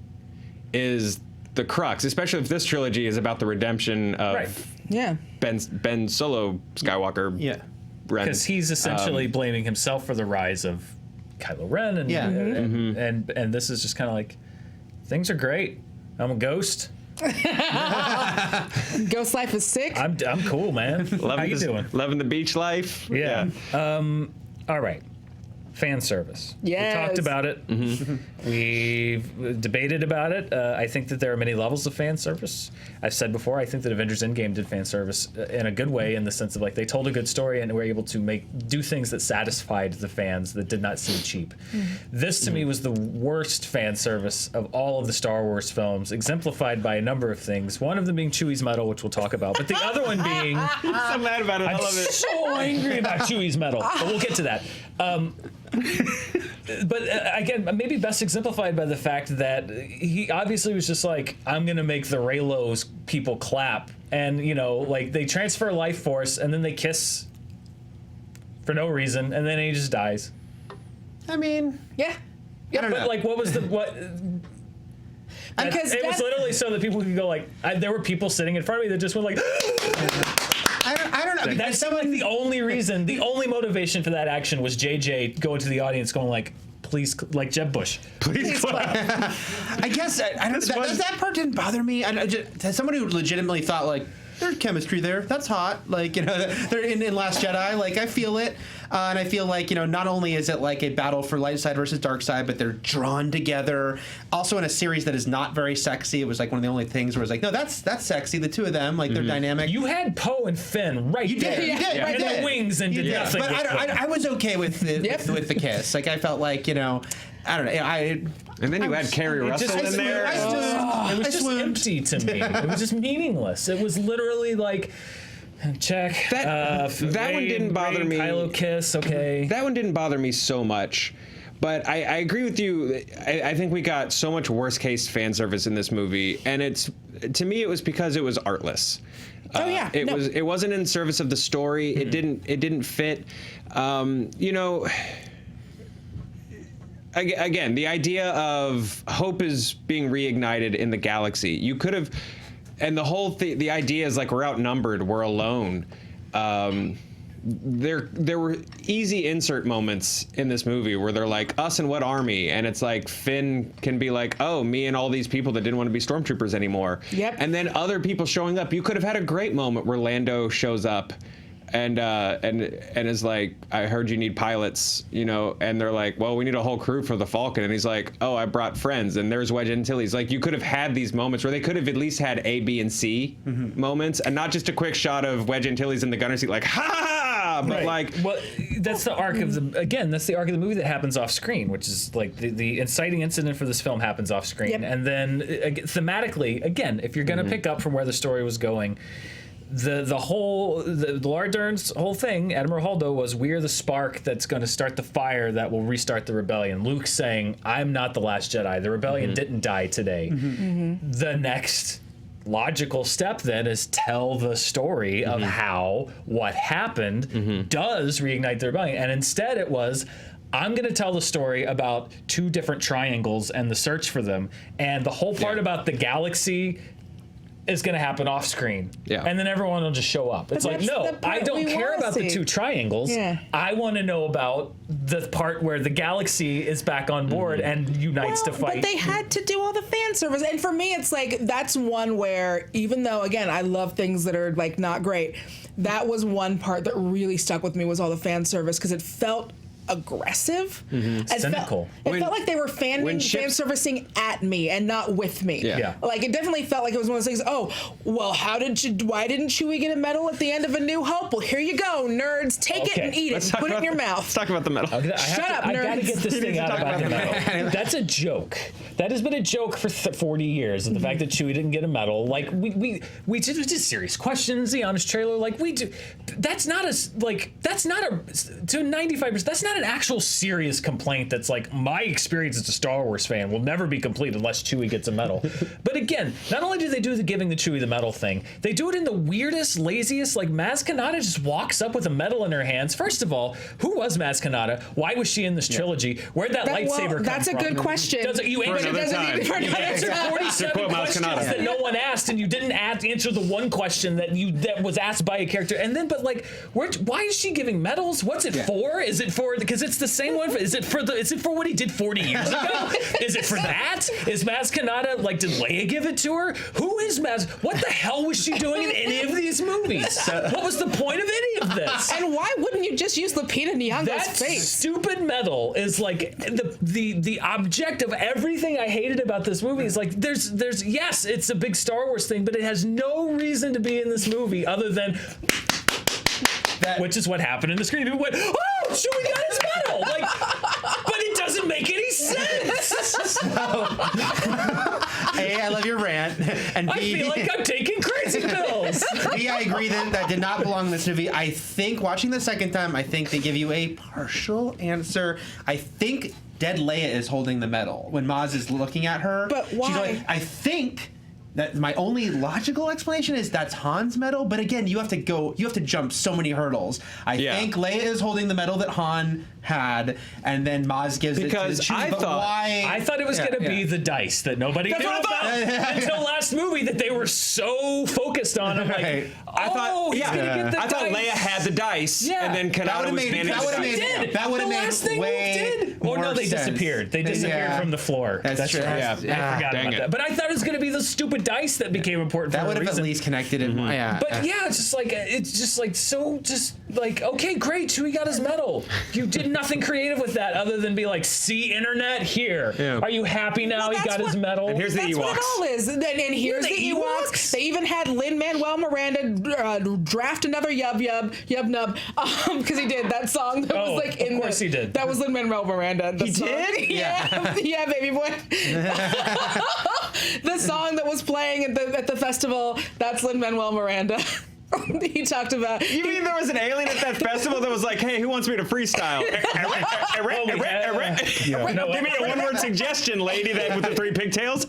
is the crux, especially if this trilogy is about the redemption of Ben Solo Skywalker. Yeah. Because he's essentially blaming himself for the rise of Kylo Ren, and this is just kind of like, things are great. I'm a ghost. Ghost life is sick. I'm cool, man. How you doing? Loving the beach life. Yeah. All right. Fan service. Yes. We talked about it. We've debated about it. I think that there are many levels of fan service. I've said before, I think that Avengers Endgame did fan service in a good way, in the sense of like they told a good story and were able to do things that satisfied the fans that did not seem cheap. This to me was the worst fan service of all of the Star Wars films, exemplified by a number of things. One of them being Chewie's medal, which we'll talk about, but the other one being I'm so mad about it. I love it. So angry about Chewie's medal, but we'll get to that. But again, maybe best exemplified by the fact that he obviously was just like, I'm going to make the Reylos people clap and like they transfer life force, and then they kiss for no reason, and then he just dies. I mean, Yeah. I don't know. But like, what was the what? Because it was literally so that people could go like. There were people sitting in front of me that just went like. I don't know. Because That's like the only reason, the only motivation for that action was JJ going to the audience, going like, "Please, like Jeb Bush, please clap." I guess I don't. That part didn't bother me. As someone who legitimately thought like, there's chemistry there. That's hot. Like, they're in Last Jedi. Like, I feel it. And I feel like, not only is it like a battle for light side versus dark side, but they're drawn together. Also in a series that is not very sexy. It was like one of the only things where it was like, no, that's sexy. The two of them, like, they're dynamic. You had Poe and Finn right there. You did. In the wings and did nothing. But I was okay with the kiss. Like, I felt like, I don't know. And then you had Carrie Russell in there. It was just empty to me. It was just meaningless. It was literally like, check. That one didn't bother me. Kylo kiss, okay. That one didn't bother me so much. But I agree with you. I think we got so much worst case fan service in this movie, and to me it was because it was artless. It wasn't in service of the story. Mm-hmm. It didn't fit. Again, the idea of hope is being reignited in the galaxy. You could have, and the whole the idea is like we're outnumbered, we're alone. There were easy insert moments in this movie where they're like, us and what army? And it's like Finn can be like, oh, me and all these people that didn't want to be stormtroopers anymore. Yep. And then other people showing up. You could have had a great moment where Lando shows up and is like, I heard you need pilots, and they're like, well, we need a whole crew for the Falcon, and he's like, oh, I brought friends, and there's Wedge Antilles. Like, you could have had these moments where they could have at least had A, B, and C moments, and not just a quick shot of Wedge Antilles in the gunner seat, like, ha! But like, well, that's the arc of that's the arc of the movie that happens off screen, which is like the inciting incident for this film happens off screen, and then thematically, again, if you're gonna pick up from where the story was going. The Laura Dern's whole thing, Admiral Holdo, was we're the spark that's going to start the fire that will restart the rebellion. Luke saying, I'm not the last Jedi. The rebellion didn't die today. The next logical step then is tell the story of how what happened does reignite the rebellion. And instead it was, I'm going to tell the story about two different triangles and the search for them. And the whole part about the galaxy is going to happen off screen. Yeah. And then everyone will just show up. It's like, no, I don't care about the two triangles. Yeah. I want to know about the part where the galaxy is back on board and unites to fight. But they had to do all the fan service. And for me, it's like, that's one where, even though, again, I love things that are like not great, that was one part that really stuck with me was all the fan service because it felt aggressive. Cynical. It felt like they were fan servicing at me and not with me. Yeah. Like it definitely felt like it was one of those things. Oh, well, why didn't Chewie get a medal at the end of A New Hope? Well, here you go, nerds. Take it and eat it. Put it in your mouth. Let's talk about the medal. Shut up, nerds. I gotta get this thing out about the medal. That's a joke. That has been a joke for 40 years. And the fact that Chewie didn't get a medal, like we did serious questions. The honest trailer, like we do. That's not to 95%. That's not an actual serious complaint that's like my experience as a Star Wars fan will never be complete unless Chewie gets a medal. But again, not only do they do the giving the Chewie the medal thing, they do it in the weirdest, laziest, like Maz Kanata just walks up with a medal in her hands. First of all, who was Maz Kanata? Why was she in this trilogy? Where'd that lightsaber come that's from? That's a good question. You answered 47 questions that no one asked, and you didn't answer the one question that was asked by a character. And then, but like, why is she giving medals? What's it for? Is it for because it's the same one? Is it for what he did 40 years ago? Is it for that? Is Maz Kanata like? Did Leia give it to her? Who is Maz? What the hell was she doing in any of these movies? What was the point of any of this? And why wouldn't you just use Lupita Nyong'o's face? Stupid medal is like the object of everything I hated about this movie. Is like there's yes, it's a big Star Wars thing, but it has no reason to be in this movie other than which is what happened in the screen. People went, oh, Chewie got his medal. Like, but it doesn't make any sense. A, I love your rant. And B, I feel like I'm taking crazy pills. B, I agree that did not belong in this movie. I think watching the second time, I think they give you a partial answer. I think dead Leia is holding the medal when Maz is looking at her. But why? She's like, I think That my only logical explanation is that's Han's medal, but again, you have to jump so many hurdles. I think Leia is holding the medal that Han had, and then Maz gives it to Chewie. I thought it was going to be the dice that nobody knew about until last movie that they were so focused on. I'm like, I thought Leia had the dice, and then Kanata was managing. That would have made way more no, they sense. disappeared. They disappeared from the floor. That's true. I forgot about that. But I thought it was going to be the stupid dice that became important. That would have at least connected it. But okay, great. Chewie got his medal. You did nothing creative with that other than be like, see, internet, here. Yeah. Are you happy now? He got his medal. And here's the Ewoks. What it all is. And here's the Ewoks. They even had Lin-Manuel Miranda draft another Yub Nub, because he did that song that was like in. Of course he did. That was Lin-Manuel Miranda. He did? Yeah, baby boy. The song that was playing at the festival, that's Lin-Manuel Miranda. He talked about. You mean there was an alien at that festival that was like, "Hey, who wants me to freestyle?" Give me a one-word suggestion, lady. That with the 3 pigtails.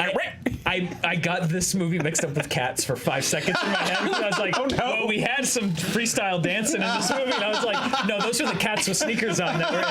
I got this movie mixed up with Cats for 5 seconds in my head. I was like, well, we had some freestyle dancing in this movie, and I was like, no, those are the Cats with sneakers on that were in.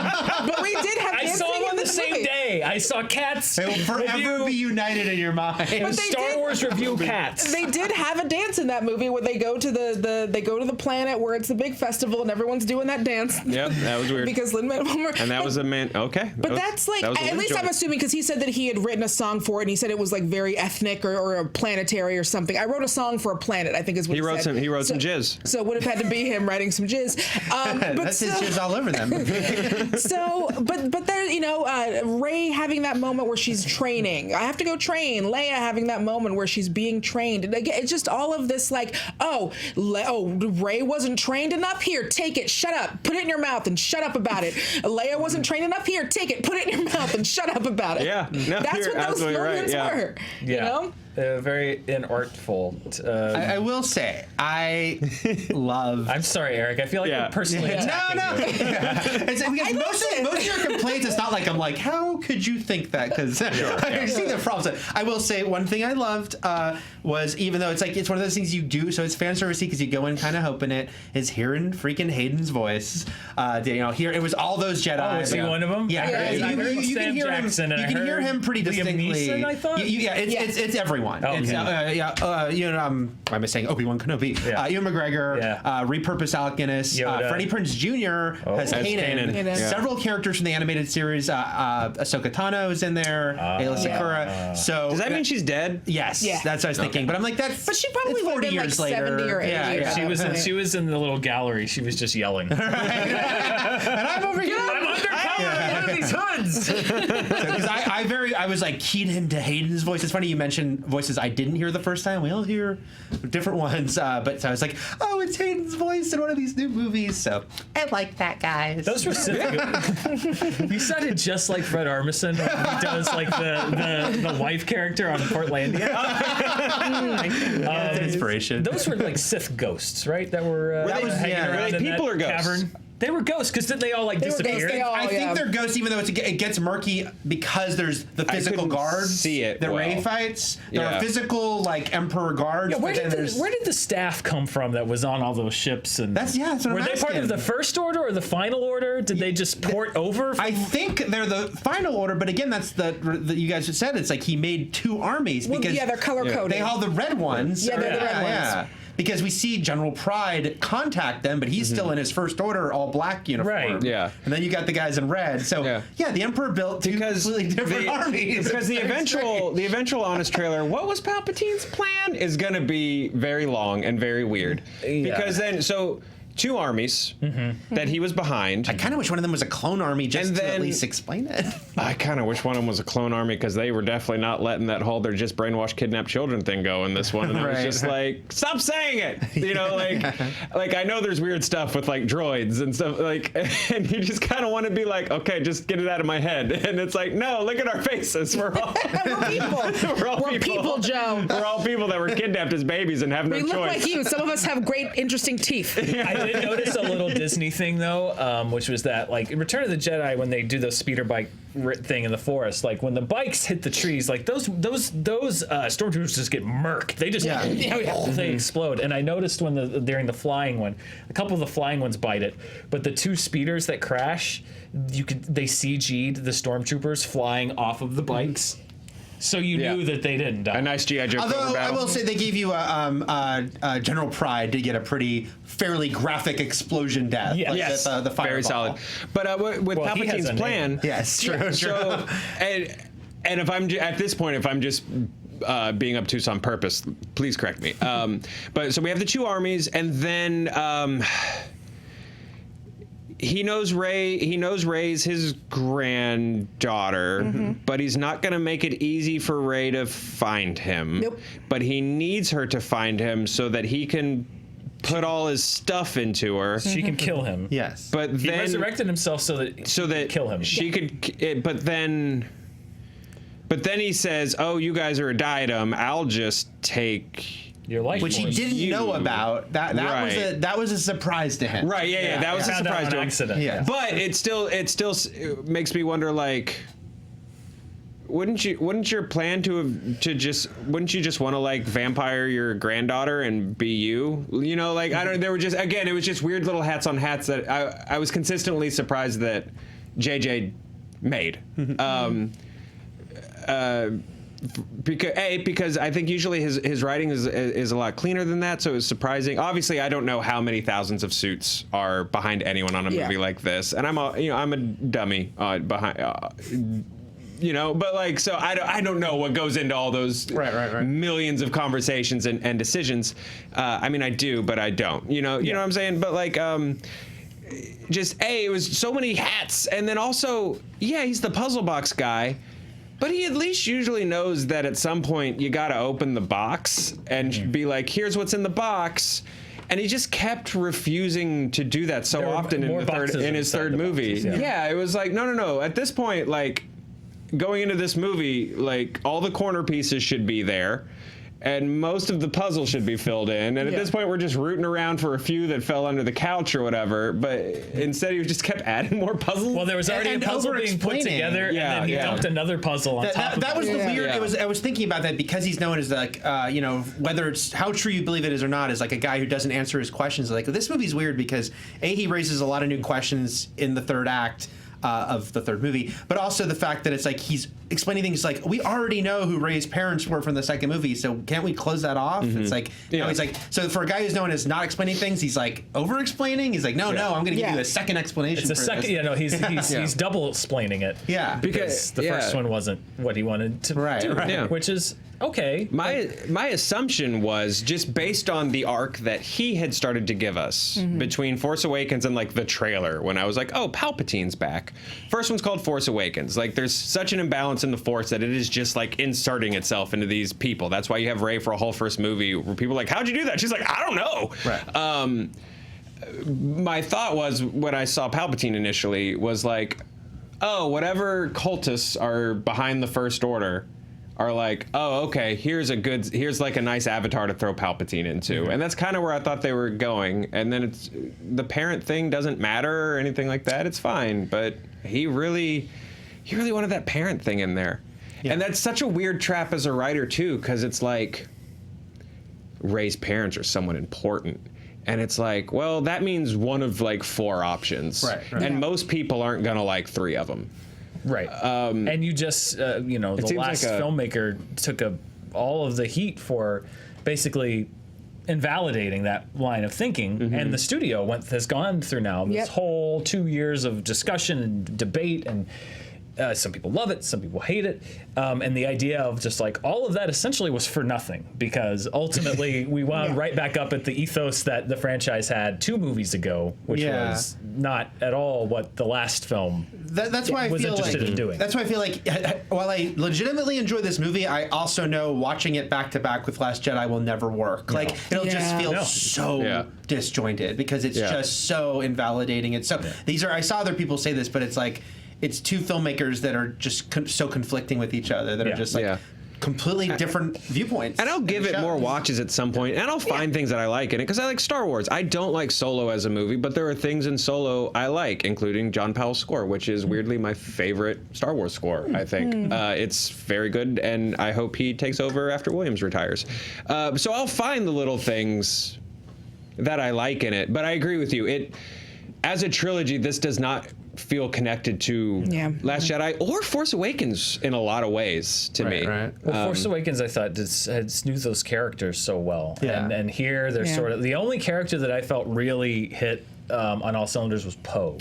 But we did have. I saw them on the same day. I saw Cats. They will forever be united in your mind. But Star Wars review Cats. They did have a dance in that movie where they go to the planet where it's the big festival and everyone's doing that dance. Yep, that was weird. Because Lin-Manuel. And that was a man. Okay. But that's like, at least I'm assuming, because he said that he had written a song for it, and he said it was like very ethnic or a planetary or something. I wrote a song for a planet, I think is what he said. He wrote some jizz. So it would have had to be him writing some jizz. That's his jizz all over them. But there, Rey having that moment where she's training. I have to go train. Leia having that moment where she's being trained. And again, it's just all of this like, Rey wasn't trained enough? Here, take it. Shut up. Put it in your mouth and shut up about it. Leia wasn't trained enough? Here, take it. Put it in your mouth and shut up about it. Yeah. No, that's what those moments were. Yeah. You know? Very inartful. I will say, I love. I'm sorry, Eric. I feel like you're personally attacking you. It's because most of your complaints, it's not like I'm like, how could you think that? Because I see the problems. I will say one thing I loved was, even though it's one of those things you do, so it's fan servicey because you go in kind of hoping it, is hearing freaking Hayden's voice. Here it was all those Jedi. Oh, is he one of them? Yeah, you can hear him. You can hear him pretty distinctly. Neeson, I thought. It's everyone. Oh, it's, why am I saying Obi-Wan Kenobi? Ewan McGregor, repurposed Alec Guinness, Freddie Prinze Jr. has Kanan. Several characters from the animated series. Ahsoka Tano is in there. Ayla Secura. So does that mean she's dead? Yes, that's what I was thinking. But I'm like, that's. But she probably 40 been years like later. 70 or 80. She was in the little gallery. She was just yelling. And I'm over here. I'm undercover. One of these hoods. Because I was like keying him to Hayden's voice. It's funny you mentioned voices I didn't hear the first time. We all hear different ones, but so I was like, oh, it's Hayden's voice in one of these new movies. So I like that, guys. Those were You sounded just like Fred Armisen when he does like the wife character on Portlandia. Inspiration. Those were like Sith ghosts, right? That were hanging around in people that or ghosts? cavern. They were ghosts because didn't they all like disappear? I think they're ghosts, even though it gets murky because there's the physical guards. See it. The Rey fights. There are physical like Emperor guards. Yeah, where did the staff come from that was on all those ships? And that's what were I'm they part of the First Order or the Final Order? Did they just port over? I think they're the Final Order, but again, that's the you guys just said. It's like he made 2 armies because they're color coded. They all the red ones. Yeah, they're the red ones. Yeah. Because we see General Pride contact them, but he's still in his First Order all black uniform. Right. Yeah. And then you got the guys in red. So the Emperor built 2 completely different armies. Because the eventual honest trailer, what was Palpatine's plan, is going to be very long and very weird. Yeah. Because then 2 armies that he was behind. I kind of wish one of them was a clone army just to at least explain it. I kind of wish one of them was a clone army because they were definitely not letting that whole they're just brainwashed, kidnapped children thing go in this one. And I was just like, stop saying it. You know, like I know there's weird stuff with like droids and stuff and you just kind of want to be like, okay, just get it out of my head. And it's like, no, look at our faces. We're all people. We're people, Joe. We're all small people that were kidnapped as babies and have no We choice. look like you. Some of us have great, interesting teeth. I did notice a little Disney thing though, which was that like in Return of the Jedi when they do the speeder bike thing in the forest, like when the bikes hit the trees, like those stormtroopers just get murked. They just they explode. And I noticed when during the flying one, a couple of the flying ones bite it, but the two speeders that crash, they CG'd the stormtroopers flying off of the bikes. So you knew that they didn't die. A nice G.I. Joe. Although I will say they gave you a General Pride to get a pretty fairly graphic explosion death. Yeah. Like Yes, the fireball. very solid. But with Well, he has Palpatine's a plan, Yes, true. so and if I'm at this point, if I'm just being obtuse on purpose, please correct me. But so we have the two armies, and then he knows Rey's his granddaughter, but he's not going to make it easy for Rey to find him. Nope. But he needs her to find him so that he can put all his stuff into her. She can kill him. Yes. But He then resurrected himself so that he could kill him. she could. But then he says, "Oh, you guys are a diadem. I'll just take." Your life Which he force. didn't know about. That was a surprise to him. Right? Yeah. That was a Found out surprise on to him. accident. Yeah. But it still makes me wonder, like, wouldn't your plan wouldn't you just want to like vampire your granddaughter and be you? You know, like I don't. There were just it was just weird little hats on hats that I was consistently surprised that JJ made. Because I think usually his writing is a lot cleaner than that, so it was surprising. Obviously, I don't know how many thousands of suits are behind anyone on a movie like this, and I'm a dummy behind. But like, so I don't know what goes into all those right. millions of conversations and decisions. I mean, I do, but I don't. You know what I'm saying? But like, it was so many hats, and then also, he's the puzzle box guy. But he at least usually knows that at some point you got to open the box and be like, here's what's in the box. And he just kept refusing to do that so often in his third movie. Boxes, it was like, no. At this point, like, going into this movie, like, all the corner pieces should be there. And most of the puzzle should be filled in. And at this point, we're just rooting around for a few that fell under the couch or whatever. But instead, he just kept adding more puzzles. Well, there was already a puzzle being put together, and then he dumped another puzzle on top of it. That was the weird. I was thinking about that because he's known as like, whether it's how true you believe it is or not, is like a guy who doesn't answer his questions. Like, this movie's weird because he raises a lot of new questions in the third act. Of the third movie, but also the fact that it's like he's explaining things like we already know who Rey's parents were from the second movie, so can't we close that off? It's like he's like, so for a guy who's known as not explaining things, he's like over explaining. He's like, no, I'm going to give you a second explanation. It's a second, he's double explaining it. Yeah, because the first one wasn't what he wanted to do, right. which is okay. My assumption was just based on the arc that he had started to give us between Force Awakens and like the trailer, when I was like, oh, Palpatine's back. First one's called Force Awakens. Like, there's such an imbalance in the Force that it is just like inserting itself into these people. That's why you have Rey for a whole first movie where people are like, how'd you do that? She's like, I don't know. Right. My thought was, when I saw Palpatine initially, was like, oh, whatever cultists are behind the First Order are like, oh, okay, here's like a nice avatar to throw Palpatine into. And that's kind of where I thought they were going. And then it's the parent thing doesn't matter or anything like that. It's fine. But he really wanted that parent thing in there. Yeah. And that's such a weird trap as a writer too, because it's like Rey's parents are someone important. And it's like, well, that means one of like 4 options. Right. And most people aren't going to like 3 of them. Right. And you just, the last filmmaker took all of the heat for basically invalidating that line of thinking. And the studio has gone through now this whole 2 years of discussion and debate, and some people love it, some people hate it. And the idea of just like all of that essentially was for nothing, because ultimately we wound right back up at the ethos that the franchise had 2 movies ago, which was not at all what the last film that's why I was feel interested in doing. That's why I feel like while I legitimately enjoy this movie, I also know watching it back to back with Last Jedi will never work. Like, it'll just feel so disjointed because it's just so invalidating. It's so I saw other people say this, but it's like, it's 2 filmmakers that are just so conflicting with each other that are just like, completely different viewpoints. And I'll give it more watches at some point, and I'll find things that I like in it, because I like Star Wars. I don't like Solo as a movie, but there are things in Solo I like, including John Powell's score, which is weirdly my favorite Star Wars score, I think. It's very good, and I hope he takes over after Williams retires. So I'll find the little things that I like in it, but I agree with you. As a trilogy, this does not feel connected to Last Jedi or Force Awakens in a lot to me. Right. Well, Force Awakens, I thought, had smoothed those characters so well. Yeah. And here, they're sort of... The only character that I felt really hit on all cylinders was Poe.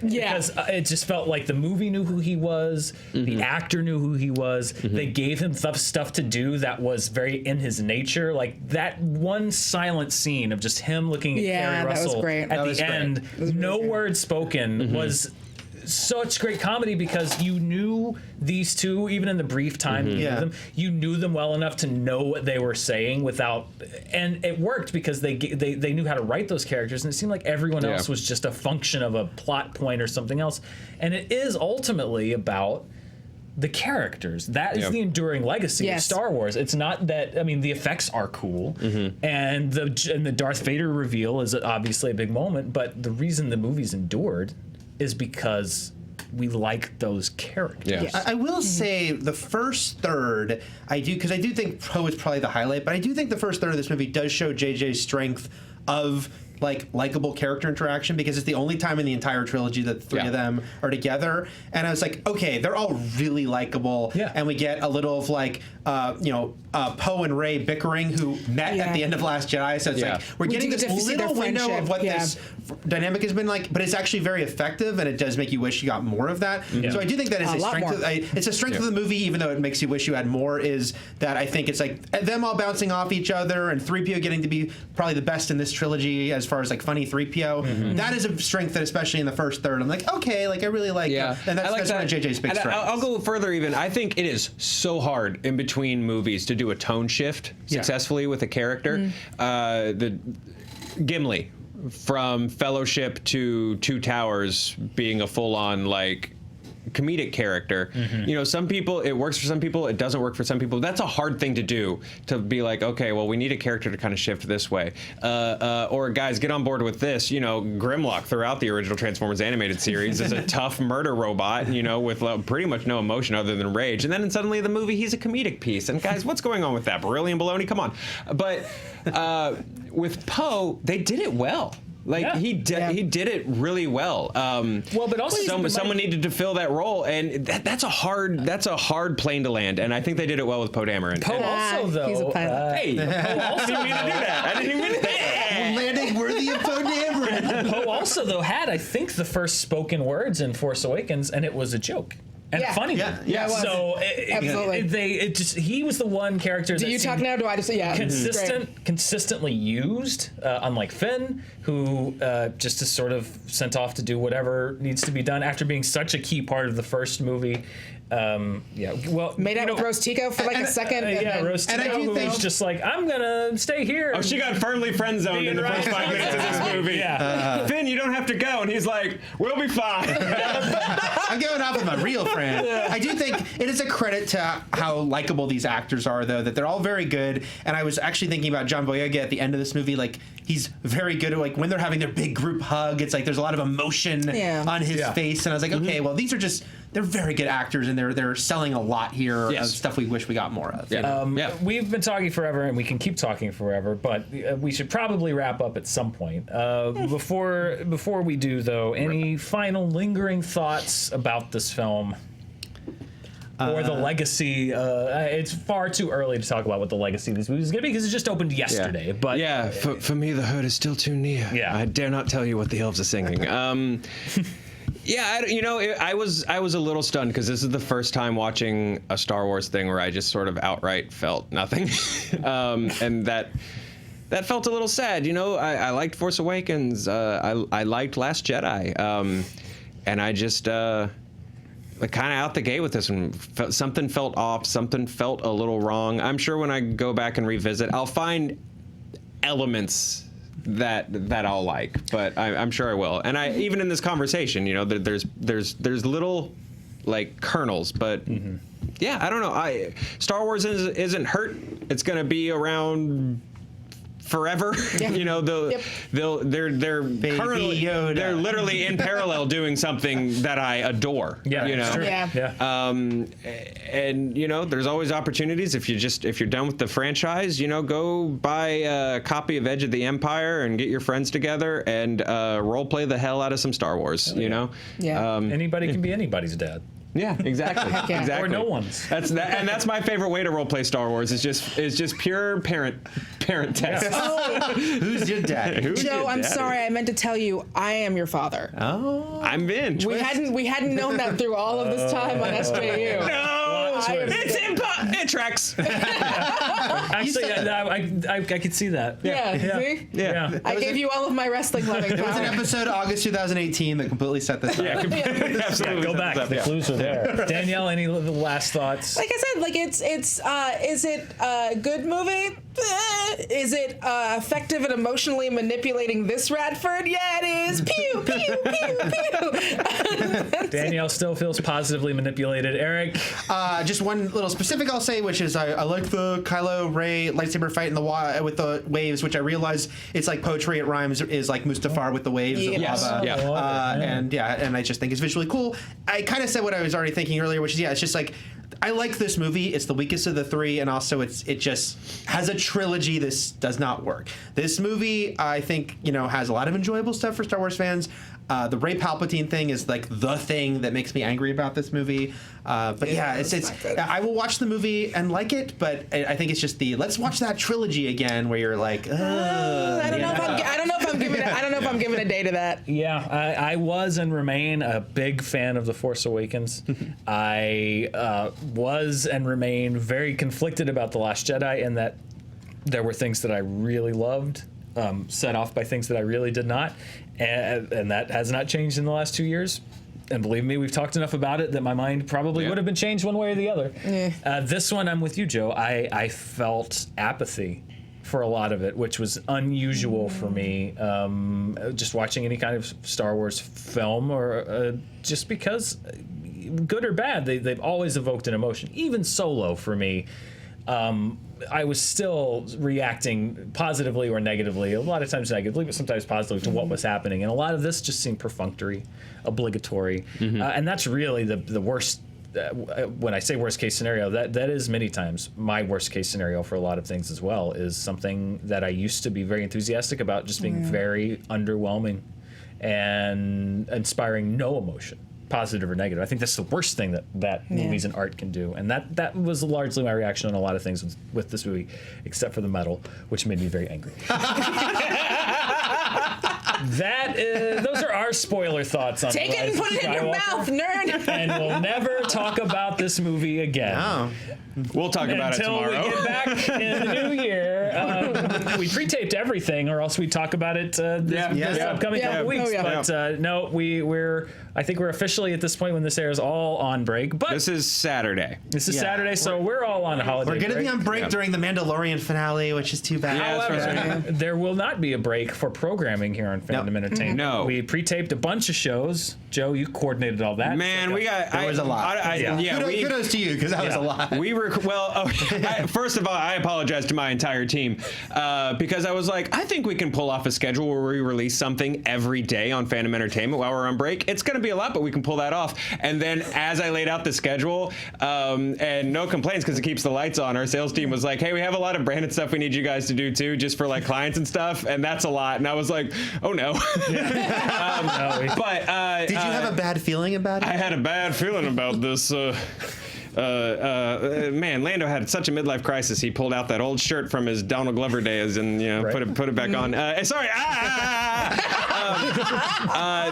Yeah. Because it just felt like the movie knew who he was, the actor knew who he was, they gave him stuff to do that was very in his nature. Like that one silent scene of just him looking at Carrie Russell at the end, no words spoken, was such great comedy because you knew these two, even in the brief time you knew them, you knew them well enough to know what they were saying without, and it worked because they knew how to write those characters, and it seemed like everyone else was just a function of a plot point or something else. And it is ultimately about the characters. That is the enduring legacy of Star Wars. It's not that, I mean, the effects are cool, and the Darth Vader reveal is obviously a big moment, but the reason the movie's endured is because we like those characters. Yes. I will say the first third, because I do think Poe is probably the highlight, but I do think the first third of this movie does show JJ's strength of likable character interaction, because it's the only time in the entire trilogy that the three of them are together. And I was like, okay, they're all really likable. Yeah. And we get a little of Poe and Rey bickering, who met at the end of Last Jedi. So it's like we're getting this little window of what this dynamic has been like, but it's actually very effective, and it does make you wish you got more of that. So I do think that is a strength. It's a strength of the movie, even though it makes you wish you had more. Is that I think it's like them all bouncing off each other, and 3PO getting to be probably the best in this trilogy as far as funny 3PO. That is a strength that, especially in the first third, I'm like, okay, I really like it. And that's one of JJ's big strengths. I'll go further even. I think it is so hard in between movies to do a tone shift successfully with a character. The Gimli from Fellowship to Two Towers being a full-on comedic character. Some people, it works for some people, it doesn't work for some people. That's a hard thing to do, to be like, okay, well, we need a character to kind of shift this way. Or guys, get on board with this. Grimlock throughout the original Transformers animated series is a tough murder robot, with pretty much no emotion other than rage. And then suddenly the movie, he's a comedic piece. And guys, what's going on with that? Beryllium baloney? Come on. But with Poe, they did it well. He did it really well. But also someone needed to fill that role, and that's a hard plane to land. And I think they did it well with Poe Dameron. Poe also, though, he's a pilot. Poe also I didn't mean to do that. I didn't even mean to do that. Landing worthy of Poe Dameron. Poe also, though, had, I think, the first spoken words in Force Awakens, and it was a joke. And funny. Yeah. So absolutely. he was the one character. Do you talk now? Do I just consistently used, unlike Finn, who just is sort of sent off to do whatever needs to be done after being such a key part of the first movie. Made out with Rose Tico for a second. Rose Tico, who was just like, I'm gonna stay here. Oh, she got firmly friend zoned in the first 5 minutes of this movie. Finn, you don't have to go, and he's like, we'll be fine. I'm going off with my real friend. I do think it is a credit to how likable these actors are, though, that they're all very good. And I was actually thinking about John Boyega at the end of this movie. He's very good at when they're having their big group hug. It's there's a lot of emotion on his face, and I was like, okay, well, these are they're very good actors, and they're selling a lot here of stuff we wish we got more of. We've been talking forever, and we can keep talking forever, but we should probably wrap up at some point. Before we do, though, any final lingering thoughts about this film? Or the legacy. It's far too early to talk about what the legacy of these movies is going to be, because it just opened yesterday. But for me, the herd is still too near. I dare not tell you what the elves are singing. I was a little stunned, because this is the first time watching a Star Wars thing where I just sort of outright felt nothing, and that felt a little sad. I liked Force Awakens. I liked Last Jedi, and I just kind of out the gate with this one. Something felt off. Something felt a little wrong. I'm sure when I go back and revisit, I'll find elements that I'll like, but I'm sure I will. And even in this conversation, there's little kernels, but yeah, I don't know. Star Wars isn't hurt. It's gonna be around forever. Yeah. You know, they're currently Yoda. they're literally in parallel doing something that I adore. Yeah, you know. it's true. Yeah. And you know, there's always opportunities if you're done with the franchise, you know, go buy a copy of Edge of the Empire and get your friends together and role play the hell out of some Star Wars. You know. Yeah. Anybody can be anybody's dad. Yeah, exactly. Yeah. Exactly. Or no one's. That's my favorite way to role play Star Wars. Is just pure parent test. Who's your dad? Who's Joe, your I'm daddy? sorry. I meant to tell you, I am your father. Oh. I'm in. We hadn't known that through all of this time on SJU. No, it tracks. Actually, I could see that. Yeah. See? Yeah. I gave you all of my wrestling loving There was an power. episode August 2018 that completely set this up. Absolutely. Go back. The clues are there. Danielle, any last thoughts? Like I said, like it's is it a good movie? Is it effective at emotionally manipulating this Radford? Yeah, it is. Pew pew pew pew. Danielle still feels positively manipulated. Eric, Just one little specific I'll say, which is I like the Kylo Ray lightsaber fight in the with the waves, which I realize it's like poetry. It rhymes is like Mustafar with the waves of Yes. lava. Yeah. And I just think it's visually cool. I kind of said what I was already thinking earlier, which is it's just like I like this movie. It's the weakest of the three, and also it just has a trilogy. This does not work. This movie, I think, has a lot of enjoyable stuff for Star Wars fans. The Rey Palpatine thing is like the thing that makes me angry about this movie. But it's I will watch the movie and like it, but I think it's just let's watch that trilogy again where you're like, I don't know if I'm giving a day to that. yeah, I was and remain a big fan of The Force Awakens. I was and remain very conflicted about The Last Jedi, in that there were things that I really loved, set off by things that I really did not. And that has not changed in the last 2 years. And believe me, we've talked enough about it that my mind probably would have been changed one way or the other. This one, I'm with you, Joe. I felt apathy for a lot of it, which was unusual for me. Just watching any kind of Star Wars film, or just because, good or bad, they've always evoked an emotion. Even Solo, for me, I was still reacting positively or negatively, a lot of times negatively, but sometimes positively, to what was happening. And a lot of this just seemed perfunctory, obligatory. And that's really the worst. When I say worst case scenario, that is many times my worst case scenario for a lot of things as well, is something that I used to be very enthusiastic about just being very underwhelming and inspiring no emotion, positive or negative. I think that's the worst thing that movies and art can do, and that was largely my reaction on a lot of things with this movie, except for the metal, which made me very angry. Those are our spoiler thoughts on Take it and put it in your mouth, nerd. And we'll never talk about this movie again. oh. We'll talk about it Until tomorrow. we get back in the new year. We pre-taped everything, or else we'd talk about it this upcoming couple weeks. Oh, yeah. But no, I think we're officially at this point, when this airs, all on break. But This is Saturday. Saturday, so we're all on holiday. We're going to be break. on break during the Mandalorian finale, which is too bad. Yeah, that's However, right. there will not be a break for programming here on Fandom Entertainment. No. We pre-taped a bunch of shows. Joe, you coordinated all that. Man, we got. There was a lot. Kudos to you, because that was a lot. First of all, I apologize to my entire team because I was like, I think we can pull off a schedule where we release something every day on Fandom Entertainment while we're on break. It's going to be a lot, but we can pull that off. And then as I laid out the schedule, and no complaints because it keeps the lights on, our sales team was like, hey, we have a lot of branded stuff we need you guys to do too, just for like clients and stuff, and that's a lot. And I was like, oh no. But Did you have a bad feeling about it? I had a bad feeling about this. Man, Lando had such a midlife crisis. He pulled out that old shirt from his Donald Glover days and put it back on. Sorry.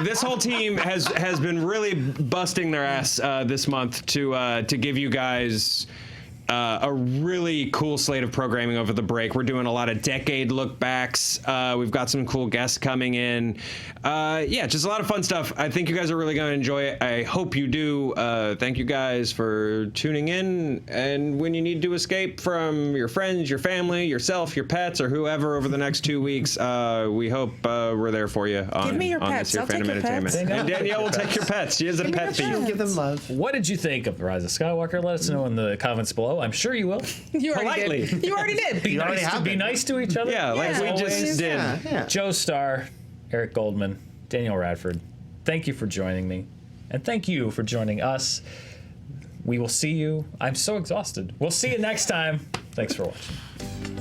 This whole team has been really busting their ass this month to give you guys a really cool slate of programming over the break. We're doing a lot of decade look backs. We've got some cool guests coming in. Yeah, just a lot of fun stuff. I think you guys are really going to enjoy it. I hope you do. Thank you guys for tuning in. And when you need to escape from your friends, your family, yourself, your pets, or whoever over the next 2 weeks, we hope we're there for you on, Give me your on pets. this here I'll take Fandom your Entertainment. pets. And Danielle will take your pets. She is a pet thief. Give them love. What did you think of Rise of Skywalker? Let us know in the comments below. I'm sure you will. You already Politely. did. You already did. Be already nice to have be been. nice to each other. Yeah, like we Always. just did. Yeah. Joe Starr, Eric Goldman, Danielle Radford, thank you for joining me. And thank you for joining us. We will see you. I'm so exhausted. We'll see you next time. Thanks for watching.